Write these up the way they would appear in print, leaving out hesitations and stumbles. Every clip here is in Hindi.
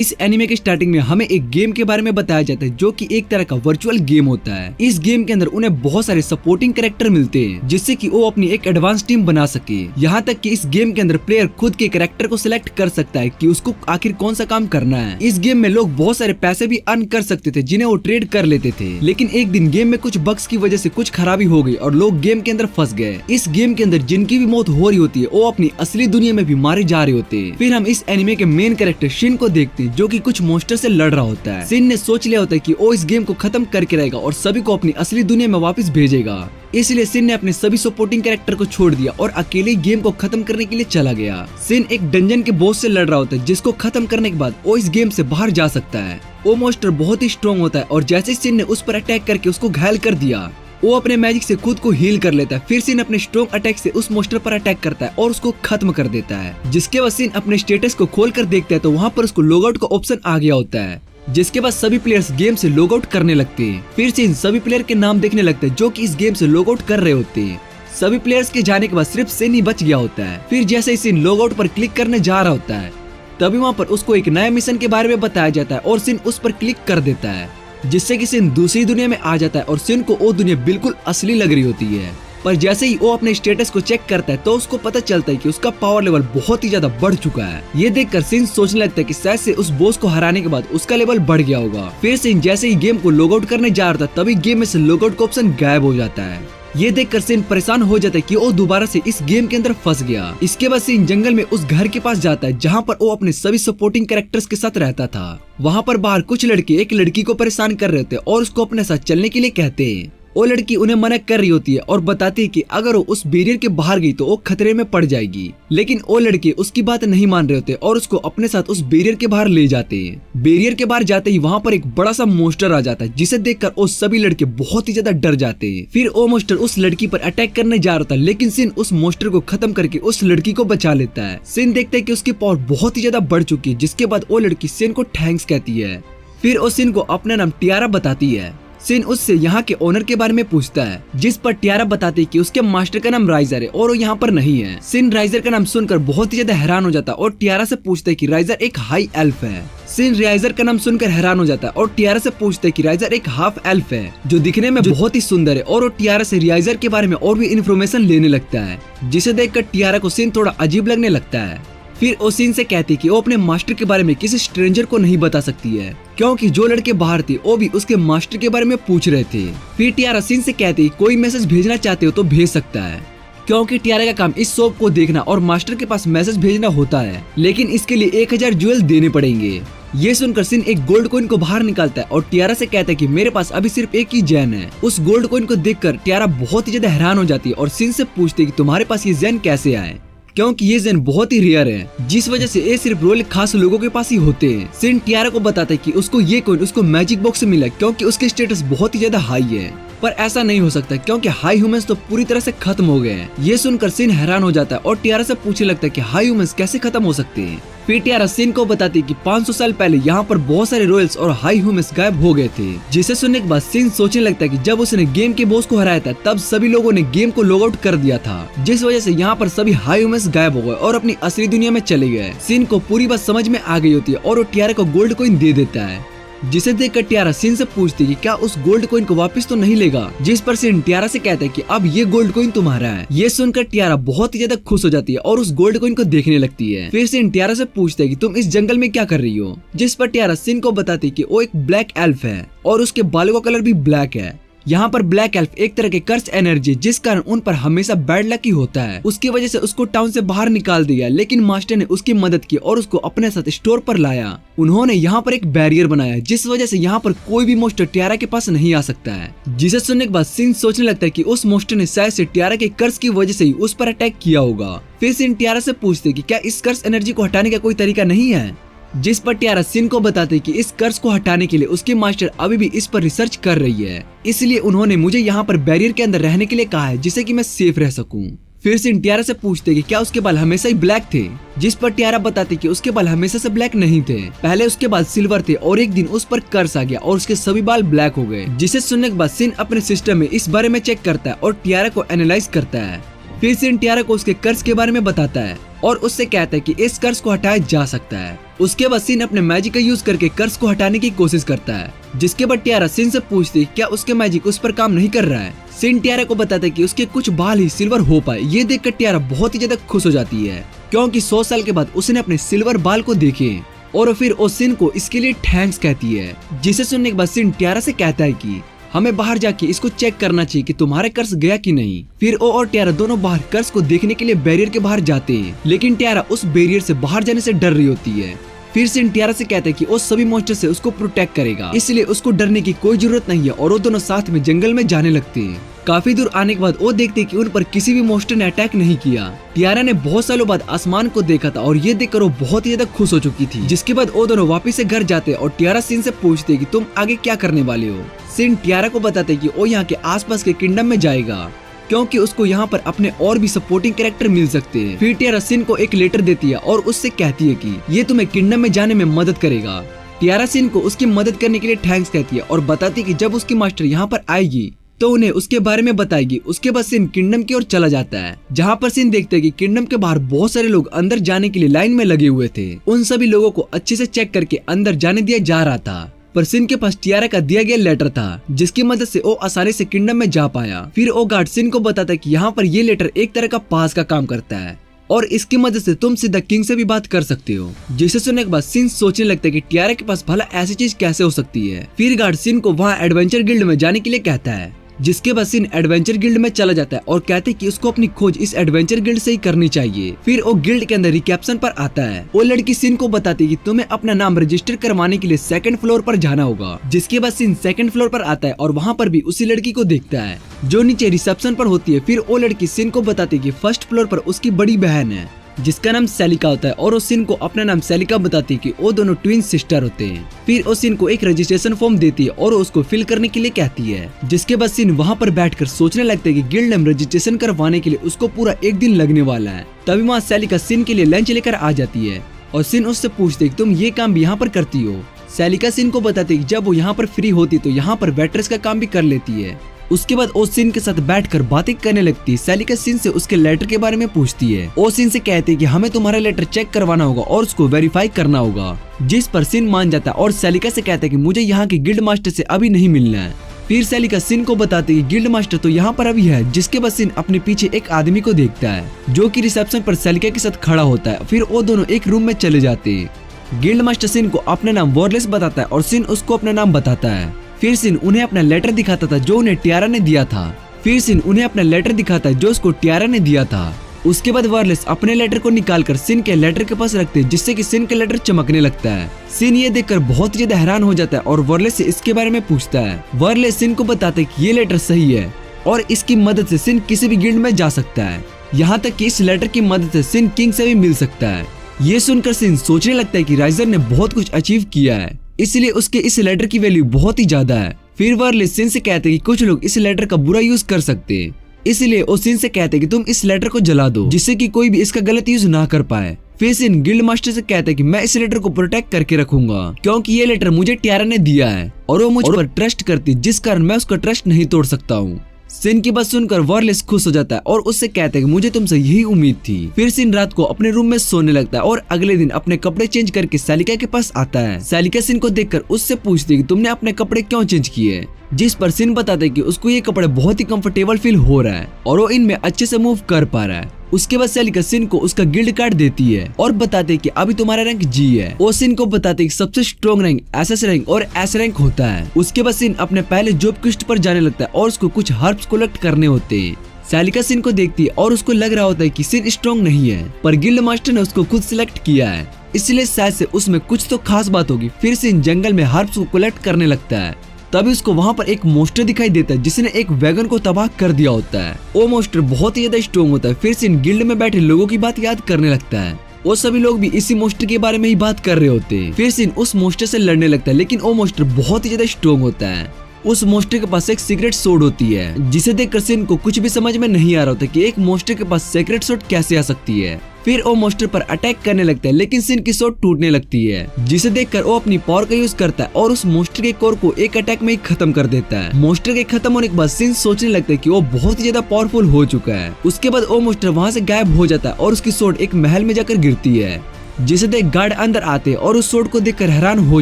इस एनिमे के स्टार्टिंग में हमें एक गेम के बारे में बताया जाता है जो कि एक तरह का वर्चुअल गेम होता है। इस गेम के अंदर उन्हें बहुत सारे सपोर्टिंग कैरेक्टर मिलते हैं जिससे कि वो अपनी एक एडवांस टीम बना सके। यहाँ तक कि इस गेम के अंदर प्लेयर खुद के कैरेक्टर को सिलेक्ट कर सकता है कि उसको आखिर कौन सा काम करना है। इस गेम में लोग बहुत सारे पैसे भी अर्न कर सकते थे जिन्हें वो ट्रेड कर लेते थे, लेकिन एक दिन गेम में कुछ बग्स की वजह से कुछ खराबी हो गई और लोग गेम के अंदर फंस गए। इस गेम के अंदर जिनकी भी मौत हो रही होती है वो अपनी असली दुनिया में भी मारे जा रहे होते हैं। फिर हम इस एनिमे के मेन कैरेक्टर शिन को देखते हैं जो कि कुछ मॉन्स्टर से लड़ रहा होता है। शिन ने सोच लिया होता है कि वो इस गेम को खत्म करके रहेगा और सभी को अपनी असली दुनिया में वापस भेजेगा। इसलिए शिन ने अपने सभी सपोर्टिंग कैरेक्टर को छोड़ दिया और अकेले गेम को खत्म करने के लिए चला गया। शिन एक डंजन के बॉस से लड़ रहा होता है जिसको खत्म करने के बाद वो इस गेम से बाहर जा सकता है। वो मॉन्स्टर बहुत ही स्ट्रॉन्ग होता है और जैसे शिन ने उस पर अटैक करके उसको घायल कर दिया, वो अपने मैजिक से खुद को हील कर लेता है। फिर शिन अपने स्ट्रॉन्ग अटैक से उस मॉन्स्टर पर अटैक करता है और उसको खत्म कर देता है। जिसके बाद शिन अपने स्टेटस को खोल कर देखता है तो वहाँ पर उसको लॉग आउट का ऑप्शन आ गया होता है, जिसके बाद सभी प्लेयर्स गेम से लॉग आउट करने लगते हैं। फिर शिन सभी प्लेयर के नाम देखने लगता है जो कि इस गेम से लॉग आउट कर रहे होते हैं। सभी प्लेयर्स के जाने के बाद सिर्फ शिन ही बच गया होता है। फिर जैसे ही शिन लॉग आउट पर क्लिक करने जा रहा होता है तभी वहाँ पर उसको एक नया मिशन के बारे में बताया जाता है और शिन उस पर क्लिक कर देता है, जिससे कि शिन दूसरी दुनिया में आ जाता है और शिन को वो दुनिया बिल्कुल असली लग रही होती है। पर जैसे ही वो अपने स्टेटस को चेक करता है तो उसको पता चलता है कि उसका पावर लेवल बहुत ही ज्यादा बढ़ चुका है। ये देखकर शिन सोचने लगता है कि शायद से उस बॉस को हराने के बाद उसका लेवल बढ़ गया होगा। फिर शिन जैसे ही गेम को लॉग आउट करने जा रहा था तभी गेम में से लॉग आउट का ऑप्शन गायब हो जाता है। ये देखकर शिन परेशान हो जाता है कि वो दोबारा से इस गेम के अंदर फंस गया। इसके बाद शिन जंगल में उस घर के पास जाता है जहाँ पर वो अपने सभी सपोर्टिंग कैरेक्टर्स के साथ रहता था। वहाँ पर बाहर कुछ लड़के एक लड़की को परेशान कर रहे थे और उसको अपने साथ चलने के लिए कहते हैं। वो लड़की उन्हें मना कर रही होती है और बताती है कि अगर वो उस बैरियर के बाहर गई तो वो खतरे में पड़ जाएगी, लेकिन वो लड़के उसकी बात नहीं मान रहे होते और उसको अपने साथ उस बैरियर के बाहर ले जाते हैं। बैरियर के बाहर जाते ही वहाँ पर एक बड़ा सा मॉन्स्टर आ जाता है जिसे देखकर वो सभी लड़के बहुत ही ज्यादा डर जाते हैं। फिर वो मॉन्स्टर उस लड़की पर अटैक करने जा रहा था, लेकिन शिन उस मॉन्स्टर को खत्म करके उस लड़की को बचा लेता है। शिन देखता है कि उसकी पावर बहुत ही ज्यादा बढ़ चुकी है, जिसके बाद वो लड़की शिन को थैंक्स कहती है। फिर वो शिन को अपना नाम टियारा बताती है। शिन उससे यहाँ के ओनर के बारे में पूछता है, जिस पर टियारा बताती है कि उसके मास्टर का नाम राइजर है और वो यहाँ पर नहीं है। शिन राइजर का नाम सुनकर बहुत ही ज्यादा हैरान हो जाता है और टियारा से पूछता है कि राइजर एक हाई एल्फ है। शिन राइजर का नाम सुनकर हैरान हो जाता है और टियारा से पूछता है कि राइजर एक हाफ एल्फ है जो दिखने में बहुत ही सुंदर है, और वो टियारा से राइजर के बारे में और भी इन्फॉर्मेशन लेने लगता है, जिसे देखकर टियारा को शिन थोड़ा अजीब लगने लगता है। फिर वो शिन से कहती कि वो अपने मास्टर के बारे में किसी स्ट्रेंजर को नहीं बता सकती है, क्योंकि जो लड़के बाहर थे वो भी उसके मास्टर के बारे में पूछ रहे थे। फिर टियारा शिन से कहती कोई मैसेज भेजना चाहते हो तो भेज सकता है, क्योंकि टियारा का काम इस शॉप को देखना और मास्टर के पास मैसेज भेजना होता है, लेकिन इसके लिए 1000 ज्वेल देने पड़ेंगे। ये सुनकर शिन एक गोल्ड कॉइन को बाहर निकालता है और टियारा से कहता है कि मेरे पास अभी सिर्फ एक ही जेन है। उस गोल्ड कॉइन को देखकर टियारा बहुत ही ज्यादा हैरान हो जाती है और शिन से पूछती है कि तुम्हारे पास ये जेन कैसे आए, क्योंकि ये जेन बहुत ही रेयर है, जिस वजह से ये सिर्फ रोल खास लोगों के पास ही होते हैं। शिन टियारा को बताता है कि उसको ये कॉइन उसको मैजिक बॉक्स से मिला क्योंकि उसके स्टेटस बहुत ही ज्यादा हाई है, पर ऐसा नहीं हो सकता क्योंकि हाई ह्यूमंस तो पूरी तरह से खत्म हो गए हैं। ये सुनकर शिन हैरान हो जाता है और टियारा से पूछने लगता है कि हाई ह्यूमंस कैसे खत्म हो सकते हैं। फिर टियारा शिन को बताती है कि 500 साल पहले यहाँ पर बहुत सारे रॉयल्स और हाई ह्यूमंस गायब हो गए थे, जिसे सुनने के बाद शिन सोचने लगता है कि जब उसने गेम के बॉस को हराया था तब सभी लोगों ने गेम को लॉग आउट कर दिया था, जिस वजह से यहाँ पर सभी हाई ह्यूमंस गायब हो गए और अपनी असली दुनिया में चले गए। शिन को पूरी बात समझ में आ गई होती है और वो टियारा को गोल्ड कॉइन दे देता है, जिसे देखकर टियारा शिन से पूछती है कि क्या उस गोल्ड कॉइन को वापस तो नहीं लेगा, जिस पर शिन टियारा से कहता है कि अब ये गोल्ड कॉइन तुम्हारा है। ये सुनकर टियारा बहुत ही ज्यादा खुश हो जाती है और उस गोल्ड कॉइन को देखने लगती है। फिर शिन टियारा से पूछता है कि तुम इस जंगल में क्या कर रही हो, जिस पर टियारा शिन को बताती है कि वो एक ब्लैक एल्फ है और उसके बालों का कलर भी ब्लैक है। यहाँ पर ब्लैक एल्फ एक तरह के कर्स एनर्जी जिस कारण उन पर हमेशा बैड लक ही होता है, उसकी वजह से उसको टाउन से बाहर निकाल दिया, लेकिन मास्टर ने उसकी मदद की और उसको अपने साथ स्टोर पर लाया। उन्होंने यहाँ पर एक बैरियर बनाया जिस वजह से यहाँ पर कोई भी मॉन्स्टर टियारा के पास नहीं आ सकता है, जिसे सुनने के बाद शिन सोचने लगता है कि उस मॉन्स्टर ने शायद से टियारा के कर्स की वजह से ही उस पर अटैक किया होगा। फिर शिन टियारा से पूछते कि क्या इस कर्स एनर्जी को हटाने का कोई तरीका नहीं है, जिस पर टियारा शिन को बताते कि इस कर्ज को हटाने के लिए उसके मास्टर अभी भी इस पर रिसर्च कर रही है, इसलिए उन्होंने मुझे यहाँ पर बैरियर के अंदर रहने के लिए कहा है जिससे कि मैं सेफ रह सकूं। फिर शिन टियारा से पूछते कि क्या उसके बाल हमेशा ही ब्लैक थे, जिस पर टियारा बताती कि उसके बाल हमेशा से ब्लैक नहीं थे, पहले उसके बाल सिल्वर थे और एक दिन उस पर कर्स आ गया और उसके सभी बाल ब्लैक हो गए। जिसे सुनने के बाद शिन अपने सिस्टम में इस बारे में चेक करता है और टियारा को एनालाइज करता है। फिर शिन टियारा को उसके कर्ज के बारे में बताता है। और उससे कहता है कि इस कर्ज को हटाया जा सकता है। उसके बाद सिन अपने मैजिक का यूज करके कर्ज को हटाने की कोशिश करता है, जिसके बाद टियारा सिन से पूछती है क्या उसके मैजिक उस पर काम नहीं कर रहा है। सिन टियारा को बताता है कि उसके कुछ बाल ही सिल्वर हो पाए। ये देखकर टियारा बहुत ही ज्यादा खुश हो जाती है, क्योंकि 100 साल के बाद उसने अपने सिल्वर बाल को देखे। और फिर वो सिन को इसके लिए थैंक्स कहती है, जिसे सुनने के बाद सिन टियारा से कहता है कि हमें बाहर जाके इसको चेक करना चाहिए कि तुम्हारा कर्ज गया कि नहीं। फिर ओ और टियारा दोनों बाहर कर्ज को देखने के लिए बैरियर के बाहर जाते हैं, लेकिन टियारा उस बैरियर से बाहर जाने से डर रही होती है। फिर सिन टियारा से कहता है कि वो सभी मॉन्स्टर से उसको प्रोटेक्ट करेगा, इसलिए उसको डरने की कोई जरूरत नहीं है। और वो दोनों साथ में जंगल में जाने लगते हैं। काफी दूर आने के बाद वो देखते हैं कि उन पर किसी भी मॉन्स्टर ने अटैक नहीं किया। टियारा ने बहुत सालों बाद आसमान को देखा था और ये देखकर वो बहुत ही ज्यादा खुश हो चुकी थी। जिसके बाद वो दोनों वापस से घर जाते और टियारा सिन से पूछते कि तुम आगे क्या करने वाले हो। सिन टियारा को बताते कि वो यहाँ के आसपास के किंगडम में जाएगा, क्योंकि उसको यहाँ पर अपने और भी सपोर्टिंग कैरेक्टर मिल सकते हैं। फिर टियारा सिन को एक लेटर देती है और उससे कहती है कि ये तुम्हें किंगडम में जाने में मदद करेगा। टियारा सिन को उसकी मदद करने के लिए थैंक्स कहती है और बताती है कि जब उसकी मास्टर यहाँ पर आएगी तो उन्हें उसके बारे में बताएगी। उसके बाद सिन किंगडम की ओर चला जाता है, जहाँ पर सिन देखते है कि किंगडम के बाहर बहुत सारे लोग अंदर जाने के लिए लाइन में लगे हुए थे। उन सभी लोगों को अच्छे से चेक करके अंदर जाने दिया जा रहा था, पर सिन के पास टियारा का दिया गया लेटर था, जिसकी मदद से वो आसानी से किंगडम में जा पाया। फिर वो गार्ड सिन को बताता है कि यहाँ पर ये लेटर एक तरह का पास का काम करता है और इसकी मदद से तुम सीधा किंग से भी बात कर सकते हो। जिसे सुनने के बाद सिन सोचने लगता है कि टियारा के पास भला ऐसी चीज कैसे हो सकती है। फिर गार्ड सिन को वहाँ एडवेंचर गिल्ड में जाने के लिए कहता है, जिसके बाद सिन एडवेंचर गिल्ड में चला जाता है और कहते हैं कि उसको अपनी खोज इस एडवेंचर गिल्ड से ही करनी चाहिए। फिर वो गिल्ड के अंदर रिसेप्शन पर आता है। वो लड़की सिन को बताती है कि तुम्हें अपना नाम रजिस्टर करवाने के लिए 2nd फ्लोर पर जाना होगा। जिसके बाद सिन 2nd फ्लोर पर आता है और वहाँ पर भी उसी लड़की को देखता है जो नीचे रिसेप्शन पर होती है। फिर वो लड़की सिन को बताती है कि 1st फ्लोर पर उसकी बड़ी बहन है, जिसका नाम सेलिका होता है। और वो सिन को अपना नाम सेलिका बताती है कि वो दोनों ट्विन सिस्टर होते हैं। फिर वो सिन को एक रजिस्ट्रेशन फॉर्म देती है और उसको फिल करने के लिए कहती है। जिसके बाद सिन वहाँ पर बैठकर सोचने लगता है कि गिल्ड में रजिस्ट्रेशन करवाने के लिए उसको पूरा 1 दिन लगने वाला है। तभी वहाँ सेलिका सिन के लिए लंच लेकर आ जाती है और सिन उससे पूछते कि तुम ये काम भी यहाँ पर करती हो। सेलिका सिन को बताती है कि जब वो यहाँ पर फ्री होती तो यहाँ पर वेट्रेस का काम भी कर लेती है। उसके बाद ओ सिन के साथ बैठकर बातें करने लगती है। सेलिका सिन से उसके लेटर के बारे में पूछती है। ओ सिन से कहती है कि हमें तुम्हारा लेटर चेक करवाना होगा और उसको वेरीफाई करना होगा, जिस पर सिन मान जाता है और सेलिका से कहता है कि मुझे यहाँ के गिल्ड मास्टर से अभी नहीं मिलना है। फिर सेलिका सिन को बताती है कि गिल्ड मास्टर तो यहाँ पर अभी है। जिसके बाद सिन अपने पीछे एक आदमी को देखता है जो कि रिसेप्शन पर सेलिका के साथ खड़ा होता है। फिर वो दोनों एक रूम में चले जाते हैं। गिल्ड मास्टर सिन को अपना नाम वॉरलेस बताता है और सिन उसको अपना नाम बताता है। फिर सिन उन्हें अपना लेटर दिखाता था जो उन्हें टियारा ने दिया था। फिर सिन उन्हें अपना लेटर दिखाता है जो उसको टियारा ने दिया था। उसके बाद वॉरलेस अपने लेटर को निकालकर सिन के लेटर के पास रखते हैं, जिससे कि सिन का लेटर चमकने लगता है। सिन ये देखकर बहुत ज्यादा हैरान हो जाता है और वॉरलेस से इसके बारे में पूछता है। वॉरलेस सिन को बताता है कि ये लेटर सही है और इसकी मदद से सिन किसी भी गिल्ड में जा सकता है। यहाँ तक कि इस लेटर की मदद से सिन किंग से भी मिल सकता है। ये सुनकर सिन सोचने लगता है कि राइजर ने बहुत कुछ अचीव किया है, इसलिए उसके इस लेटर की वैल्यू बहुत ही ज्यादा है। फिर वॉरलेस सिन से कहते हैं कि कुछ लोग इस लेटर का बुरा यूज कर सकते हैं, इसलिए वो सिन से कहते हैं कि तुम इस लेटर को जला दो, जिससे कि कोई भी इसका गलत यूज ना कर पाए। फिर सिन गिल्ड मास्टर से कहते हैं कि मैं इस लेटर को प्रोटेक्ट करके रखूंगा, क्योंकि ये लेटर मुझे टियारा ने दिया है और वो मुझ पर ट्रस्ट करती है, जिस कारण मैं उसका ट्रस्ट नहीं तोड़ सकता हूँ। सिन की बात सुनकर वॉरलेस खुश हो जाता है और उससे कहता है कि मुझे तुमसे यही उम्मीद थी। फिर सिन रात को अपने रूम में सोने लगता है और अगले दिन अपने कपड़े चेंज करके सेलिका के पास आता है। सेलिका सिन को देखकर उससे पूछती है कि तुमने अपने कपड़े क्यों चेंज किए, जिस पर सिन बताते हैं कि उसको ये कपड़े बहुत ही कंफर्टेबल फील हो रहा है और वो इनमें अच्छे से मूव कर पा रहा है। उसके बाद सेलिका सिन को उसका गिल्ड कार्ड देती है और बताते हैं कि अभी तुम्हारा रैंक G है। वो सिन को बताते हैं कि सबसे स्ट्रॉन्ग रैंक SS रैंक और S रैंक होता है। उसके बाद सिन अपने पहले जॉब क्वेस्ट पर जाने लगता है और उसको कुछ हर्ब्स कलेक्ट करने होते हैं। सेलिका सिन को देखती है और उसको लग रहा होता है कि सिन स्ट्रॉन्ग नहीं है, पर गिल्ड मास्टर ने उसको खुद सिलेक्ट किया है, इसलिए शायद से उसमें कुछ तो खास बात होगी। फिर सिन जंगल में हर्ब्स को कलेक्ट करने लगता है। तभी उसको वहाँ पर एक मोस्टर दिखाई देता है जिसने एक वैगन को तबाह कर दिया होता है। वो मोस्टर बहुत ही ज्यादा स्ट्रॉन्ग होता है। फिर सिन गिल्ड में बैठे लोगों की बात याद करने लगता है। वो सभी लोग भी इसी मोस्टर के बारे में ही बात कर रहे होते हैं। फिर सिन उस मोस्टर से लड़ने लगता है, लेकिन वो मोस्टर बहुत ही ज्यादा स्ट्रॉन्ग होता है। उस मोस्टर के पास एक सीक्रेट सोर्ड होती है, जिसे देखकर सिन को कुछ भी समझ में नहीं आ रहा होता कि एक मोस्टर के पास सीक्रेट सोर्ड कैसे आ सकती है। फिर वो मोस्टर पर अटैक करने लगता है, लेकिन सिन की सोर्ड टूटने लगती है, जिसे देखकर वो अपनी पावर का यूज करता है और उस मोस्टर के कोर को एक अटैक में ही खत्म कर देता है। मोस्टर के खत्म होने के बाद सिन सोचने लगता है कि वो बहुत ही ज्यादा पावरफुल हो चुका है। उसके बाद वो मोस्टर वहाँ से गायब हो जाता है और उसकी सोर्ड एक महल में जाकर गिरती है, जिसे देख गार्ड अंदर आते और उस सोर्ड को देखकर हैरान हो